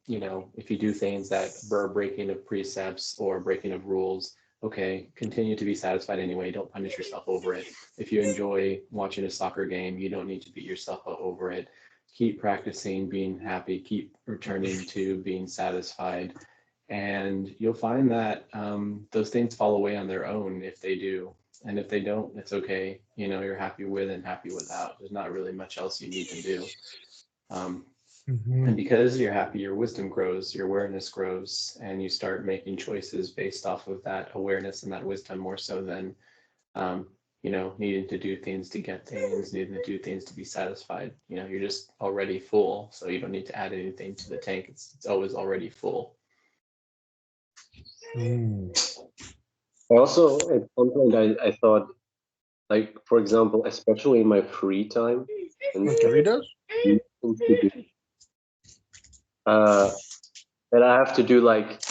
If you do things that are breaking of precepts or breaking of rules, okay, continue to be satisfied anyway. Don't punish yourself over it. If you enjoy watching a soccer game, you don't need to beat yourself up over it. Keep practicing being happy, keep returning to being satisfied. And you'll find that those things fall away on their own if they do. And if they don't, it's okay. You know, you're happy with and happy without. There's not really much else you need to do. And because you're happy, your wisdom grows, your awareness grows, and you start making choices based off of that awareness and that wisdom more so than, you know, needing to do things to get things, needing to do things to be satisfied. You know, you're just already full, so you don't need to add anything to the tank. It's always already full. Also, at some point, I thought, like, for example, especially in my free time, and Doritos? that I have to do like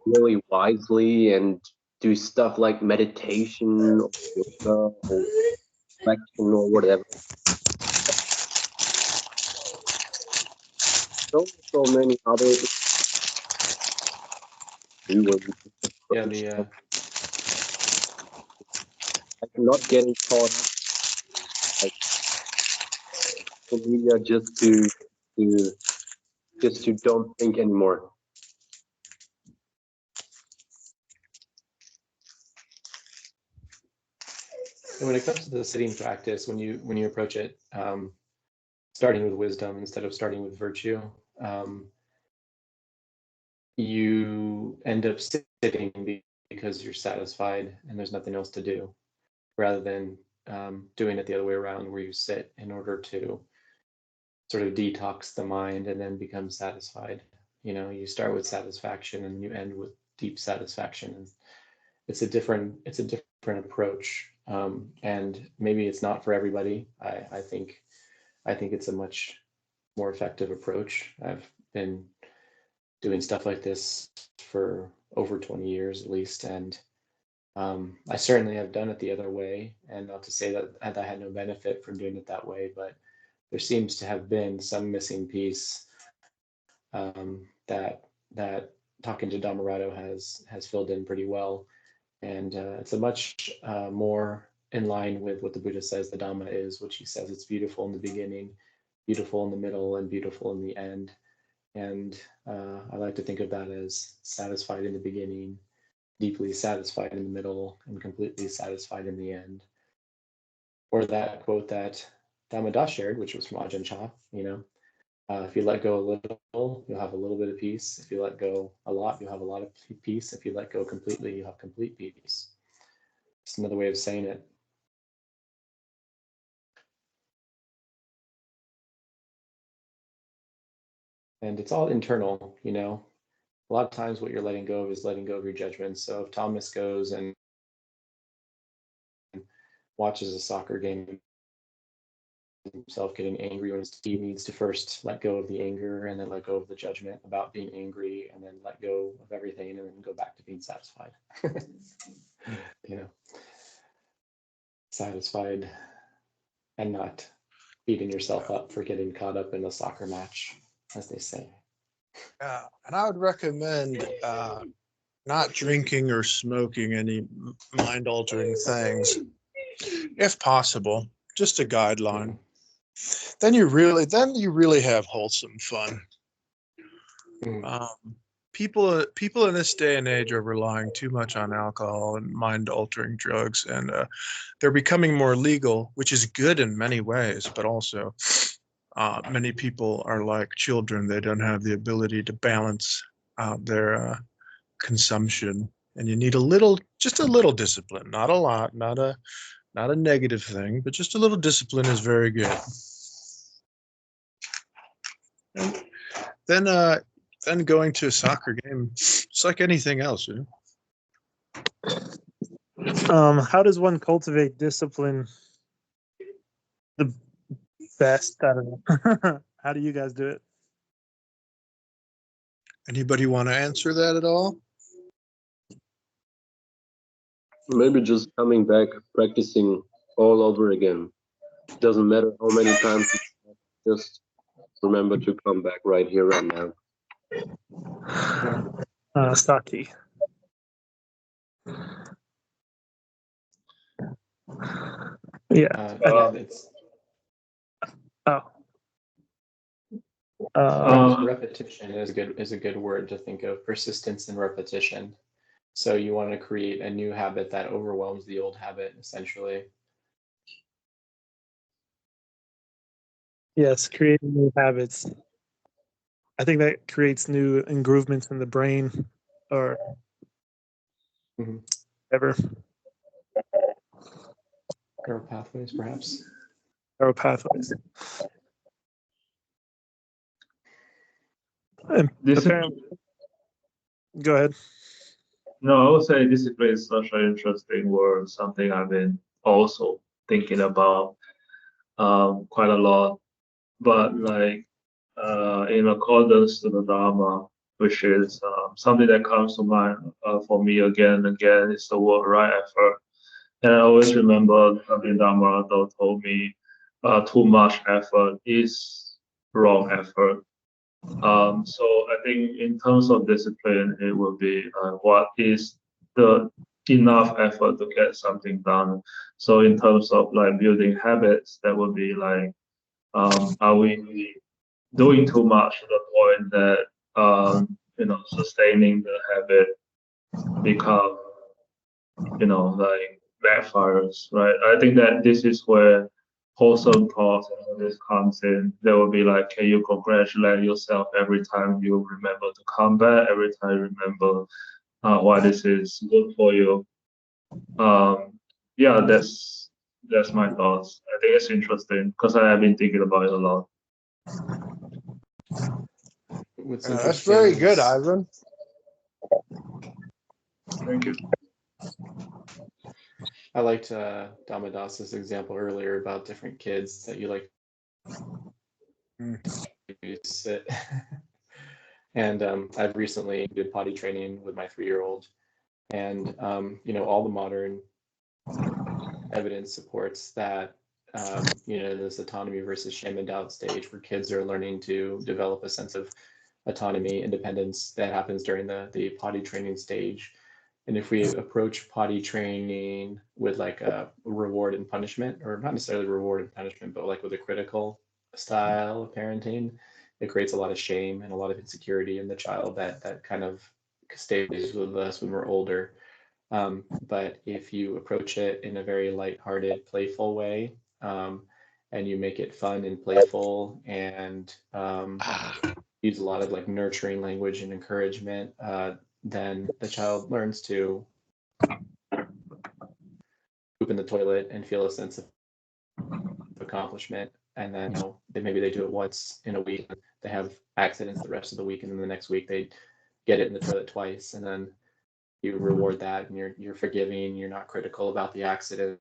really wisely and do stuff like meditation or yoga or reflection or whatever. So many other Yeah, like not getting caught up like social media just to don't think anymore. and when it comes to the sitting practice, when you approach it, starting with wisdom instead of starting with virtue, you end up sitting because you're satisfied and there's nothing else to do, rather than doing it the other way around, where you sit in order to sort of detox the mind and then become satisfied. You know, you start with satisfaction and you end with deep satisfaction, and it's a different approach, and maybe it's not for everybody. I think it's a much more effective approach. I've been doing stuff like this for over 20 years at least, and I certainly have done it the other way, and not to say that I had no benefit from doing it that way, but there seems to have been some missing piece that talking to Dhammarato has filled in pretty well, and it's a much more in line with what the Buddha says the Dhamma is, which he says it's beautiful in the beginning, beautiful in the middle, and beautiful in the end. And I like to think of that as satisfied in the beginning, deeply satisfied in the middle, and completely satisfied in the end. Or that quote that Dhammadasa shared, which was from Ajahn Chah, you know, if you let go a little, you'll have a little bit of peace. If you let go a lot, you'll have a lot of peace. If you let go completely, you'll have complete peace. It's another way of saying it. And it's all internal, you know. A lot of times what you're letting go of is letting go of your judgments. So if Thomas goes and watches a soccer game himself getting angry when he needs to first let go of the anger and then let go of the judgment about being angry and then let go of everything and then go back to being satisfied. You know, satisfied and not beating yourself up for getting caught up in a soccer match, as they say. And I would recommend not drinking or smoking any mind-altering things, if possible. Just a guideline. Then you really have wholesome fun. People in this day and age are relying too much on alcohol and mind-altering drugs, and they're becoming more legal, which is good in many ways, but also many people are like children. They don't have the ability to balance their consumption, and you need just a little discipline, not a lot, not a negative thing, but just a little discipline is very good. And then going to a soccer game, it's like anything else, you know. How does one cultivate discipline the best? I don't know. How do you guys do it? Anybody want to answer that at all? Maybe just coming back, practicing all over again. Doesn't matter how many times, just remember to come back right here, right now. Saki. Yeah. Yeah, it's. Oh. Repetition is a good word to think of. Persistence and repetition. So you want to create a new habit that overwhelms the old habit, essentially. Yes, creating new habits. I think that creates new improvements in the brain or whatever. Neural pathways, perhaps. Neural pathways. And apparently, go ahead. No, I would say discipline is such an interesting word, something I've been also thinking about quite a lot. But like in accordance to the Dharma, which is something that comes to mind for me again and again, is the word right effort. And I always remember something Dhammarato told me, too much effort is wrong effort. So I think in terms of discipline, it will be what is the enough effort to get something done. So in terms of like building habits, that would be like, are we doing too much to the point that sustaining the habit become like backfires, right? I think that this is where wholesome thoughts and this comes in. There will be like, can you congratulate yourself every time you remember to come back, every time you remember why this is good for you. Yeah, that's my thoughts. I think it's interesting because I have been thinking about it a lot. That's very good, Ivan. Thank you. I liked Buddhadasa's example earlier about different kids that you like to sit. And I've recently did potty training with my 3-year-old, and all the modern evidence supports that this autonomy versus shame and doubt stage where kids are learning to develop a sense of autonomy, independence that happens during the potty training stage. And if we approach potty training with like a reward and punishment, or not necessarily reward and punishment, but like with a critical style of parenting, it creates a lot of shame and a lot of insecurity in the child that kind of stays with us when we're older. But if you approach it in a very lighthearted, playful way, and you make it fun and playful and use a lot of like nurturing language and encouragement, then the child learns to poop in the toilet and feel a sense of accomplishment. And then maybe they do it once in a week. They have accidents the rest of the week, and then the next week they get it in the toilet twice, and then you reward that, and you're forgiving. You're not critical about the accident.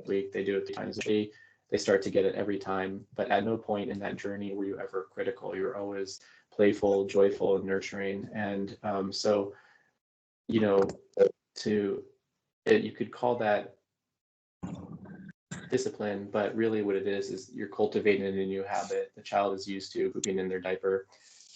Week they do it 3 times a day. They start to get it every time, but at no point in that journey were you ever critical. You're always playful, joyful, and nurturing. And so, you could call that discipline, but really what it is you're cultivating a new habit. The child is used to pooping in their diaper,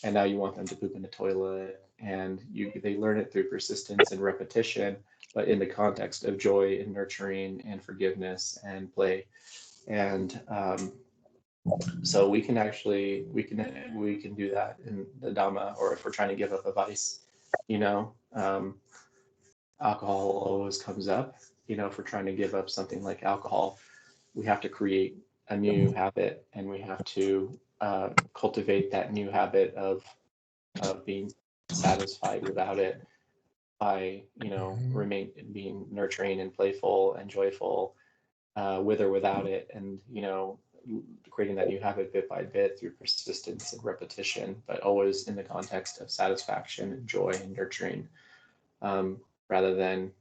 and now you want them to poop in the toilet, and they learn it through persistence and repetition, but in the context of joy and nurturing and forgiveness and play. And so we can do that in the Dhamma, or if we're trying to give up a vice, alcohol always comes up. If we're trying to give up something like alcohol, we have to create a new habit, and we have to cultivate that new habit of being satisfied without it by being nurturing and playful and joyful with or without it, and creating that new habit bit by bit through persistence and repetition, but always in the context of satisfaction and joy and nurturing, rather than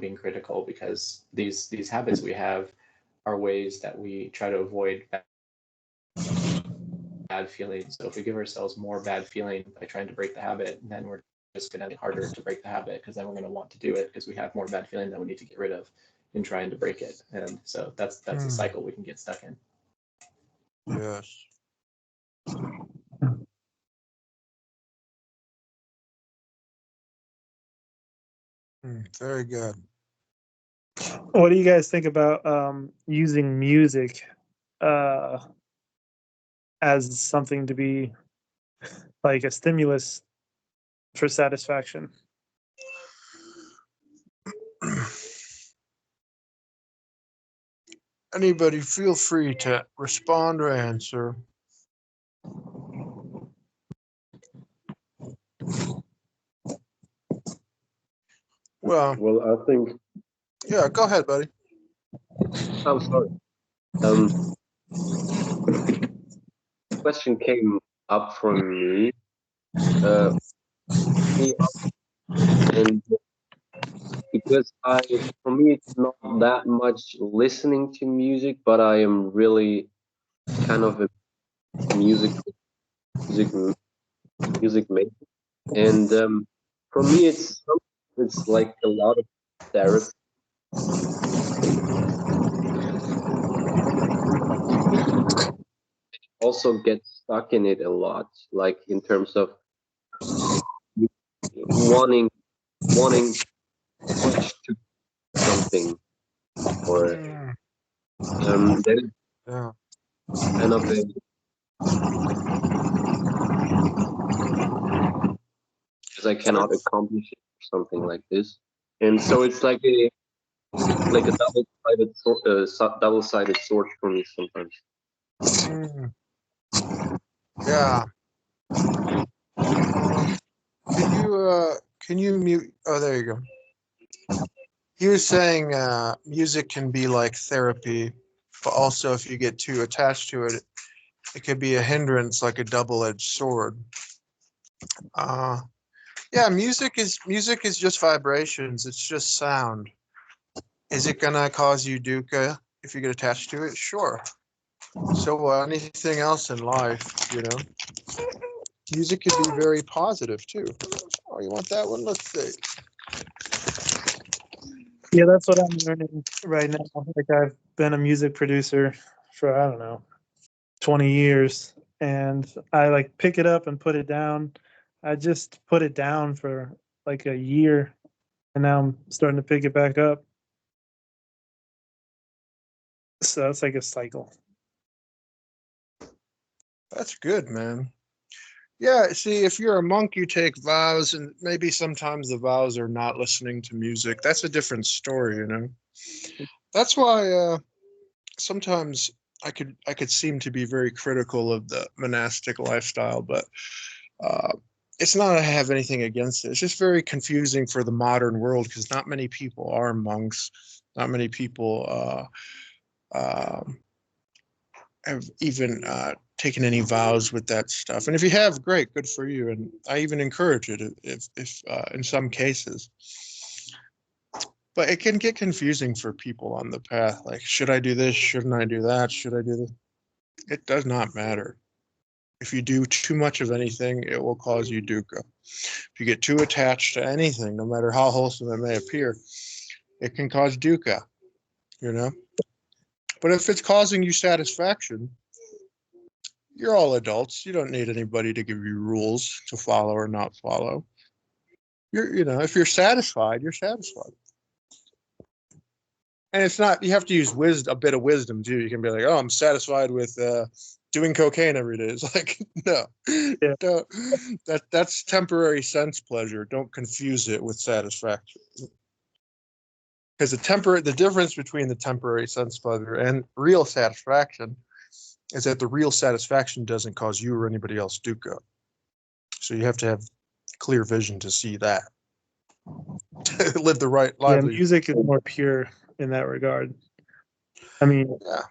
being critical, because these habits we have are ways that we try to avoid bad feelings. So if we give ourselves more bad feeling by trying to break the habit, then we're just going to be harder to break the habit, because then we're going to want to do it because we have more bad feeling that we need to get rid of in trying to break it. And so that's a cycle we can get stuck in. Yes. Very good. What do you guys think about using music as something to be like a stimulus for satisfaction. Anybody feel free to respond or answer. Well, Well, I think. yeah, go ahead, buddy. I'm sorry. Question came up from me, and because for me, it's not that much listening to music, but I am really kind of a music maker, and for me, it's like a lot of therapy. Also get stuck in it a lot, like in terms of wanting much to something, or there's Yeah. kind of a, because I cannot accomplish it or something like this, and so it's like a double-sided sword for me sometimes. Yeah. Can you mute? Oh, there you go. He was saying music can be like therapy, but also if you get too attached to it, it could be a hindrance, like a double-edged sword. Yeah, music is just vibrations. It's just sound. Is it gonna cause you dukkha if you get attached to it? Sure. So anything else in life, you know, music can be very positive too. Oh, you want that one? Let's see. Yeah, that's what I'm learning right now. Like I've been a music producer for, I don't know, 20 years, and I like pick it up and put it down. I just put it down for like a year, and now I'm starting to pick it back up. So it's like a cycle. That's good, man. Yeah, see, if you're a monk, you take vows, and maybe sometimes the vows are not listening to music. That's a different story, you know. That's why sometimes I could seem to be very critical of the monastic lifestyle, but it's not I have anything against it. It's just very confusing for the modern world because not many people are monks. Not many people have even taken any vows with that stuff. And if you have, great, good for you. And I even encourage it if in some cases. But it can get confusing for people on the path. Like, should I do this? Shouldn't I do that? Should I do this? It does not matter. If you do too much of anything, it will cause you dukkha. If you get too attached to anything, no matter how wholesome it may appear, it can cause dukkha, you know? But if it's causing you satisfaction, you're all adults. You don't need anybody to give you rules to follow or not follow. If you're satisfied, you're satisfied. And it's not, you have to use a bit of wisdom too. You can be like, oh, I'm satisfied with doing cocaine every day. It's like, no, Yeah. don't, that's temporary sense pleasure. Don't confuse it with satisfaction. Because the difference between the temporary sense pleasure and real satisfaction is that the real satisfaction doesn't cause you or anybody else dukkha. So you have to have clear vision to see that. Live the right Yeah, livelihood. music is more pure in that regard. I mean, Yeah.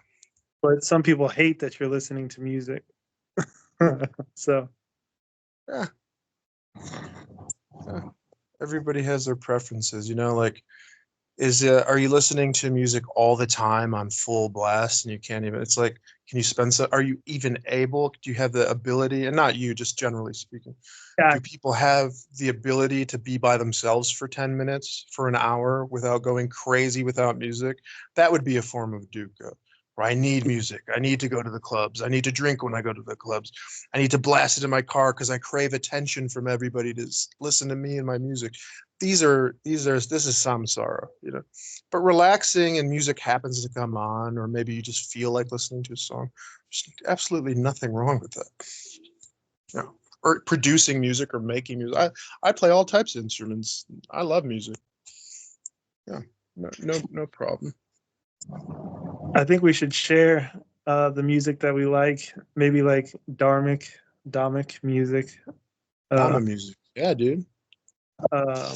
But some people hate that you're listening to music. So Yeah. Everybody has their preferences, you know, like are you listening to music all the time on full blast and you can't even, it's like, can you are you even able, do you have the ability, and not you, just generally speaking, yeah, do people have the ability to be by themselves for 10 minutes, for an hour without going crazy without music? That would be a form of dukkha. Where I need music. I need to go to the clubs. I need to drink when I go to the clubs. I need to blast it in my car because I crave attention from everybody to listen to me and my music. this is samsara, but relaxing and music happens to come on, or maybe you just feel like listening to a song. There's absolutely nothing wrong with that. Or producing music or making music. I play all types of instruments. I love music. Yeah, no problem. I think we should share the music that we like, maybe like Dharmic music. Dhamma music. Yeah, dude. I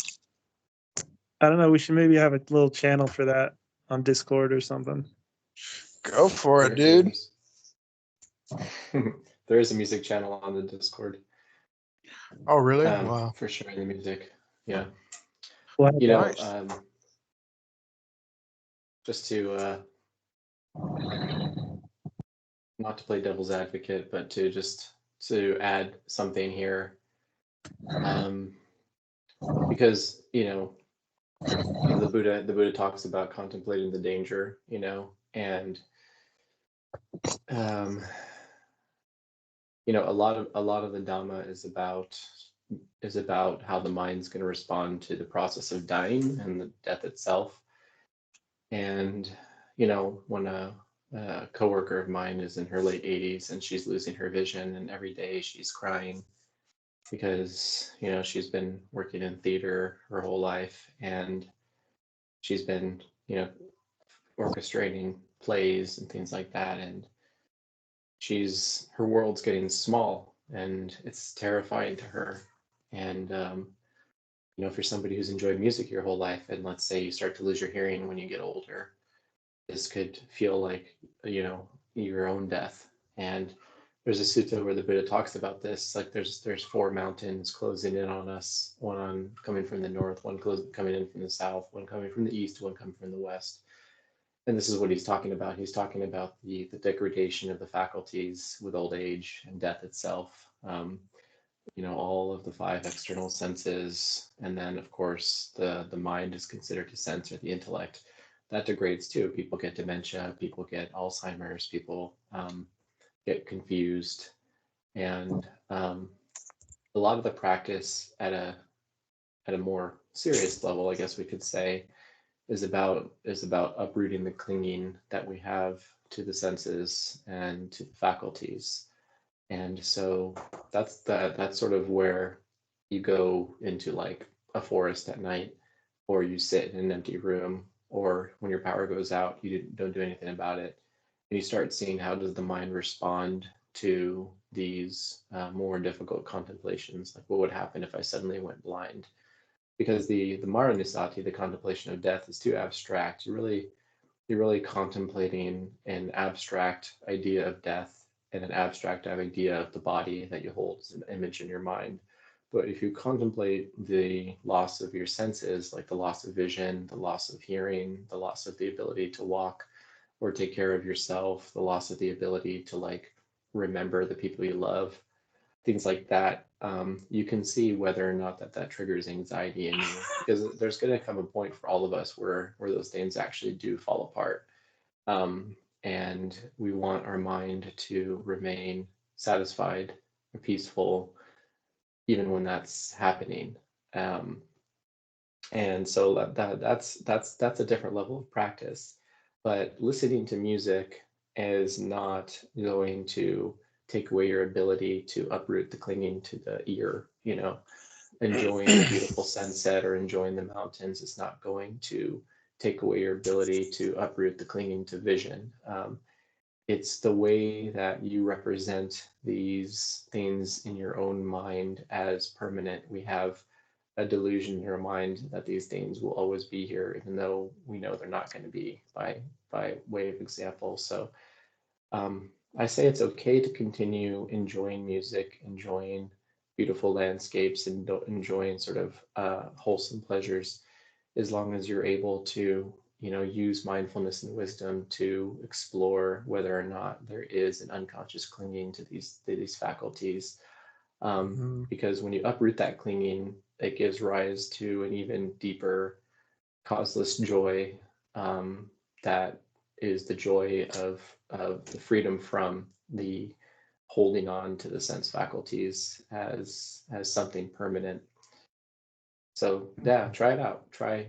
don't know. We should maybe have a little channel for that on Discord or something. Go for it, dude. There is a music channel on the Discord. Oh, really? Wow. For sharing the music. Yeah. Well, Nice. Just to not to play devil's advocate, but to add something here, because the Buddha talks about contemplating the danger, and a lot of the Dhamma is about how the mind's going to respond to the process of dying and the death itself. And when a coworker of mine is in her late 80s and she's losing her vision, and every day she's crying because she's been working in theater her whole life, and she's been orchestrating plays and things like that, and her world's getting small and it's terrifying to her. And if you're somebody who's enjoyed music your whole life, and let's say you start to lose your hearing when you get older, this could feel like your own death. And there's a sutta where the Buddha talks about this, like there's 4 mountains closing in on us, one coming from the north, one coming in from the south, one coming from the east, one coming from the west. And this is what he's talking about. He's talking about the degradation of the faculties with old age and death itself. All of the 5 external senses, and then of course the mind is considered a sense, or the intellect. That degrades too. People get dementia, people get Alzheimer's, people get confused. And a lot of the practice at a more serious level, I guess we could say, is about uprooting the clinging that we have to the senses and to the faculties. And so that's sort of where you go into like a forest at night, or you sit in an empty room, or when your power goes out, you don't do anything about it, and you start seeing how does the mind respond to these more difficult contemplations. Like, what would happen if I suddenly went blind? Because the Maranasati, the contemplation of death, is too abstract. You're really contemplating an abstract idea of death and an abstract idea of the body that you hold as an image in your mind. But if you contemplate the loss of your senses, like the loss of vision, the loss of hearing, the loss of the ability to walk or take care of yourself, the loss of the ability to like remember the people you love, things like that, you can see whether or not that triggers anxiety in you, because there's going to come a point for all of us where those things actually do fall apart. And we want our mind to remain satisfied and peaceful even when that's happening. And so that's a different level of practice. But listening to music is not going to take away your ability to uproot the clinging to the ear, enjoying the beautiful sunset or enjoying the mountains is not going to take away your ability to uproot the clinging to vision. It's the way that you represent these things in your own mind as permanent. We have a delusion in our mind that these things will always be here, even though we know they're not going to be, by way of example. So I say it's okay to continue enjoying music, enjoying beautiful landscapes, and enjoying sort of wholesome pleasures, as long as you're able to, use mindfulness and wisdom to explore whether or not there is an unconscious clinging to these faculties. Because when you uproot that clinging, it gives rise to an even deeper causeless joy, that is the joy of the freedom from the holding on to the sense faculties as something permanent. So yeah, try it out. Try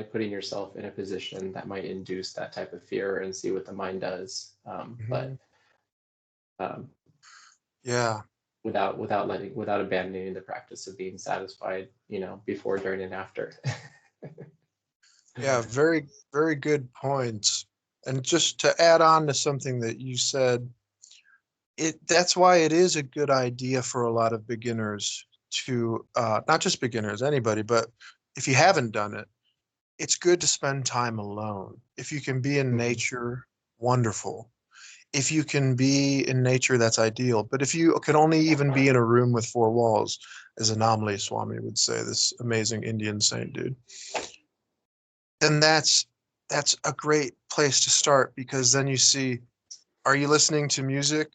putting yourself in a position that might induce that type of fear and see what the mind does. But Yeah. without abandoning the practice of being satisfied, before, during, and after. Yeah, very, very good points. And just to add on to something that you said, that's why it is a good idea for a lot of beginners to, not just beginners, anybody, but if you haven't done it, it's good to spend time alone. If you can be in nature, wonderful. If you can be in nature, that's ideal. But if you can only even be in a room with four walls, as Anomaly Swami would say, this amazing Indian saint dude, then that's a great place to start, because then you see, are you listening to music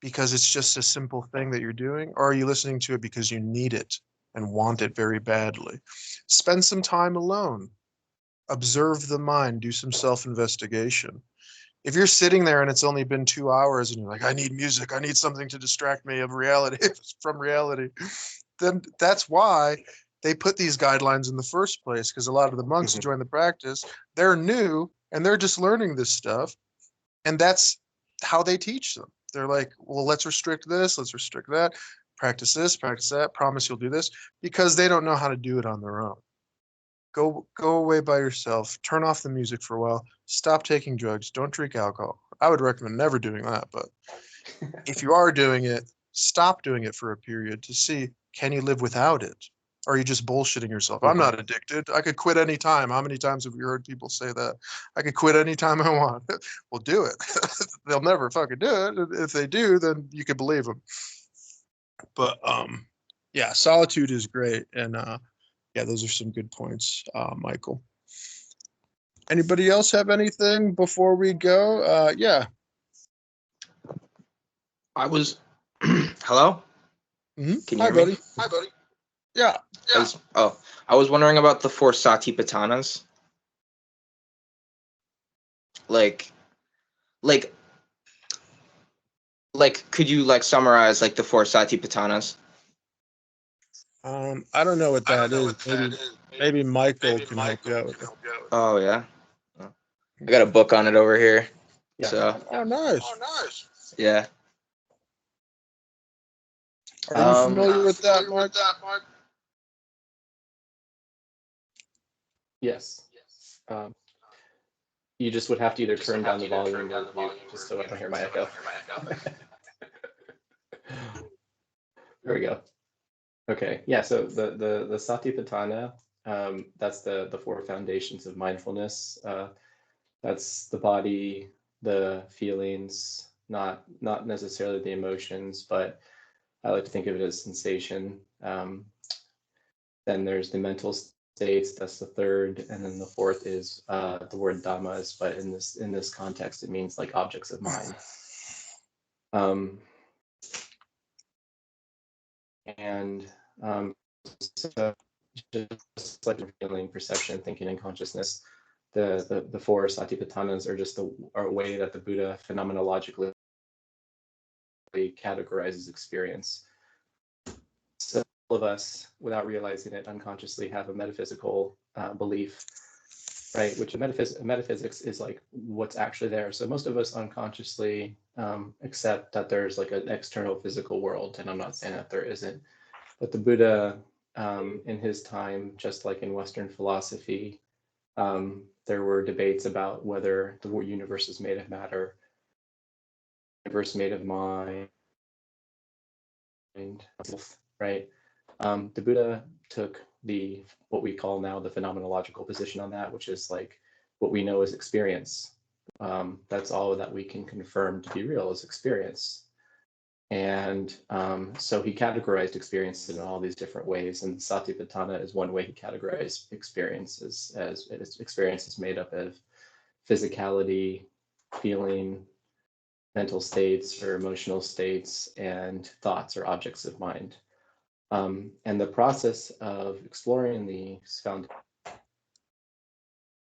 because it's just a simple thing that you're doing, or are you listening to it because you need it and want it very badly? Spend some time alone. Observe the mind, do some self-investigation. If you're sitting there and it's only been 2 hours and you're like, I need music, I need something to distract me of reality from reality, then that's why they put these guidelines in the first place, because a lot of the monks who join the practice, they're new and they're just learning this stuff. And that's how they teach them. They're like, well, let's restrict this, let's restrict that, practice this, practice that, promise you'll do this, because they don't know how to do it on their own. Go away by yourself, turn off the music for a while, stop taking drugs, don't drink alcohol. I would recommend never doing that, but if you are doing it, stop doing it for a period to see, can you live without it? Or are you just bullshitting yourself? I'm not addicted. I could quit any time. How many times have you heard people say that? I could quit any time I want. Well, do it. They'll never fucking do it. If they do, then you can believe them. But yeah, solitude is great. And yeah, those are some good points, Michael. Anybody else have anything before we go? Yeah. I was. Hello? Mm-hmm. Can you Hi, hear me? buddy. Hi, buddy. Yeah. I was wondering about the four Satipatthanas. Like, could you summarize the four Satipatthanas? I don't know what that is. Maybe Michael can help you out with that. Oh yeah, I got a book on it over here. Yeah. So. Oh, nice. Yeah. Are you familiar with that, Mark? Yes. You just would have to either turn down the volume or mute, just so I don't hear my echo. There we go. Okay, yeah, so the Satipatthana, that's the four foundations of mindfulness. That's the body, the feelings, not necessarily the emotions, but I like to think of it as sensation. Then there's the mental states, that's the third, and then the fourth is the word dhammas, but in this context it means like objects of mind. So just like feeling, perception, thinking, and consciousness, the four Satipatthanas are just a way that the Buddha phenomenologically categorizes experience. So all of us, without realizing it, unconsciously have a metaphysical belief, right? Which metaphysics is like what's actually there. So most of us unconsciously accept that there's like an external physical world, and I'm not saying that there isn't, but the Buddha, in his time, just like in Western philosophy, there were debates about whether the universe is made of matter, universe made of mind, right? The Buddha took what we call now the phenomenological position on that, which is like what we know as experience. That's all that we can confirm to be real is experience. And so he categorized experiences in all these different ways, and Satipatthana is one way he categorized experiences as experiences made up of physicality, feeling, mental states or emotional states, and thoughts or objects of mind. And the process of exploring these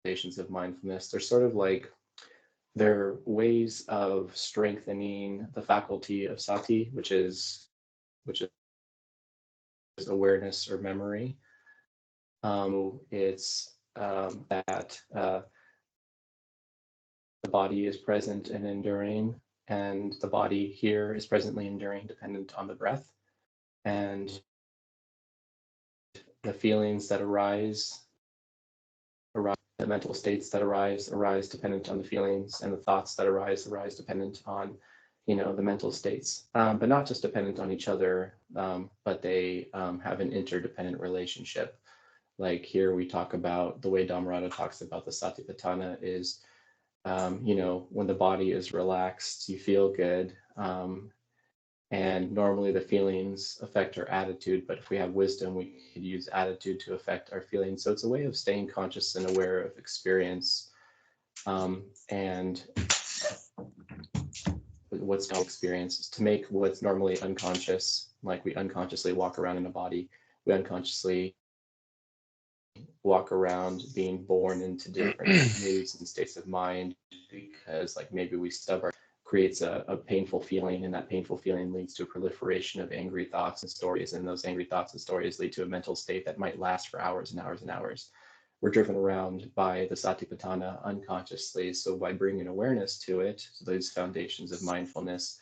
foundations of mindfulness, they're sort of like they're ways of strengthening the faculty of sati, which is awareness or memory, It's that the body is present and enduring, and the body here is presently enduring, dependent on the breath, and the feelings that arise, the mental states that arise dependent on the feelings, and the thoughts that arise dependent on, the mental states, but not just dependent on each other, but they have an interdependent relationship. Like here we talk about the way Dhammarato talks about the Satipatthana is, when the body is relaxed, you feel good. And normally the feelings affect our attitude, but if we have wisdom, we could use attitude to affect our feelings. So it's a way of staying conscious and aware of experience, and what's called experience is to make what's normally unconscious, like we unconsciously walk around in a body, we unconsciously walk around being born into different moods and states of mind, because like maybe we stub our creates a painful feeling, and that painful feeling leads to a proliferation of angry thoughts and stories, and those angry thoughts and stories lead to a mental state that might last for hours and hours and hours. We're driven around by the Satipatthana unconsciously, so by bringing awareness to it, so those foundations of mindfulness,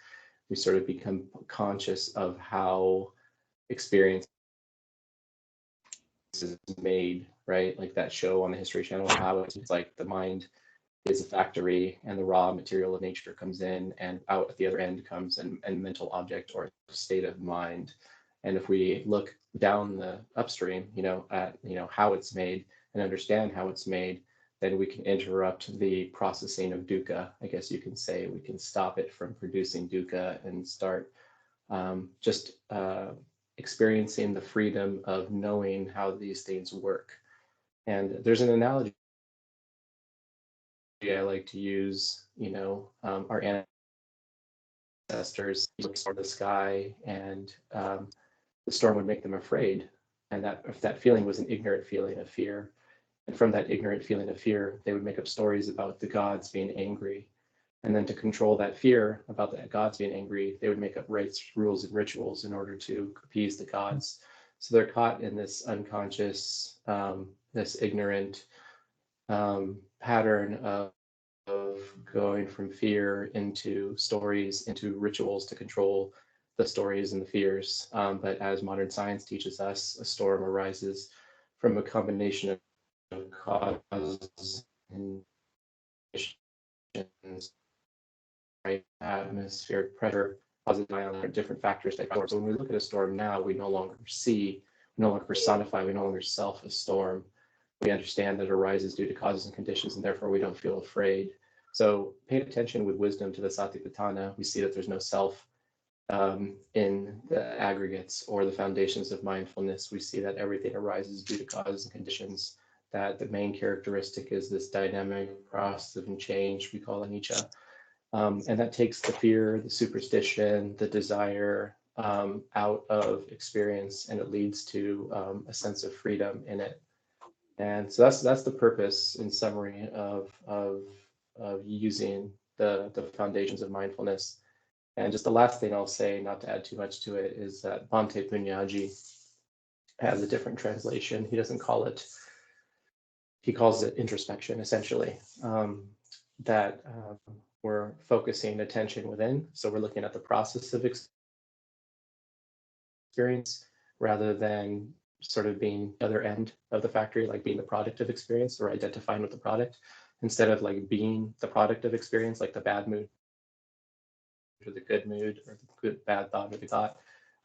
we sort of become conscious of how experience is made, right? Like that show on the History Channel, how it's like the mind is a factory and the raw material of nature comes in, and out at the other end comes a mental object or state of mind. And if we look down the upstream, at how it's made and understand how it's made, then we can interrupt the processing of dukkha. I guess you can say we can stop it from producing dukkha and start just experiencing the freedom of knowing how these things work. And there's an analogy I like to use, our ancestors looked at the sky, and the storm would make them afraid. And that if that feeling was an ignorant feeling of fear, and from that ignorant feeling of fear, they would make up stories about the gods being angry. And then to control that fear about the gods being angry, they would make up rites, rules, and rituals in order to appease the gods. So they're caught in this unconscious, this ignorant pattern of going from fear into stories, into rituals to control the stories and the fears. But as modern science teaches us, a storm arises from a combination of causes and conditions, right? Atmospheric pressure, positive ion, different factors that form. So when we look at a storm now, we no longer personify, we no longer self a storm. We understand that it arises due to causes and conditions, and therefore we don't feel afraid. So paying attention with wisdom to the Satipatthana, we see that there's no self in the aggregates or the foundations of mindfulness. We see that everything arises due to causes and conditions, that the main characteristic is this dynamic process of change we call anicca. And that takes the fear, the superstition, the desire out of experience, and it leads to a sense of freedom in it. And so that's the purpose, in summary, of using the foundations of mindfulness. And just the last thing I'll say, not to add too much to it, is that Bhante Punyaji has a different translation. He doesn't call it, he calls it introspection, essentially, that we're focusing attention within. So we're looking at the process of experience rather than sort of being the other end of the factory, like being the product of experience or identifying with the product, instead of like being the product of experience, like the bad mood or the good mood or the good bad thought or the thought.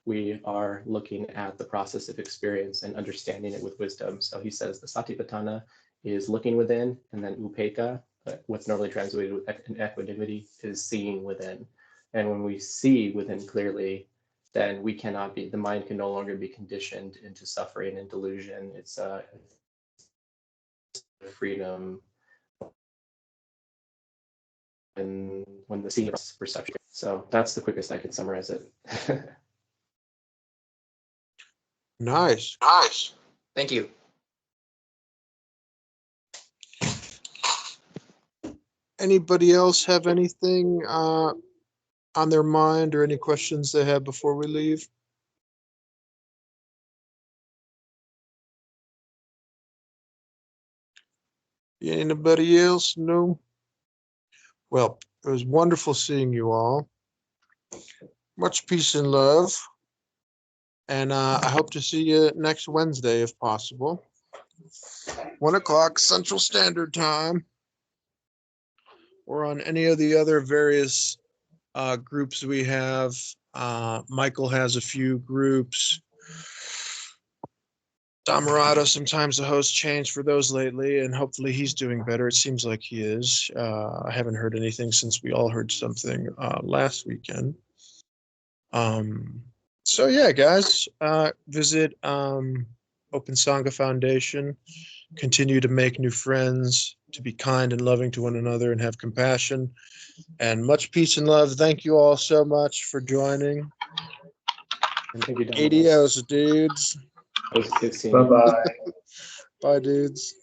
We are looking at the process of experience and understanding it with wisdom. So he says the Satipatthana is looking within, and then Upekkha, what's normally translated with equanimity, is seeing within. And when we see within clearly, then we cannot be, the mind can no longer be conditioned into suffering and delusion. It's freedom. And when the seeing is perception. So that's the quickest I can summarize it. Nice. Thank you. Anybody else have anything on their mind, or any questions they have before we leave? Anybody else? No. Well, it was wonderful seeing you all. Much peace and love. And I hope to see you next Wednesday if possible. 1 o'clock Central Standard Time. Or on any of the other various groups we have. Michael has a few groups. Dhammarato, sometimes the host changed for those lately, and hopefully he's doing better. It seems like he is. I haven't heard anything since we all heard something last weekend. So yeah, guys, visit Open Sangha Foundation. Continue to make new friends, to be kind and loving to one another, and have compassion. And much peace and love. Thank you all so much for joining. And thank you, Dhamma. Adios, dudes. It was good seeing you. Bye bye. Bye, dudes.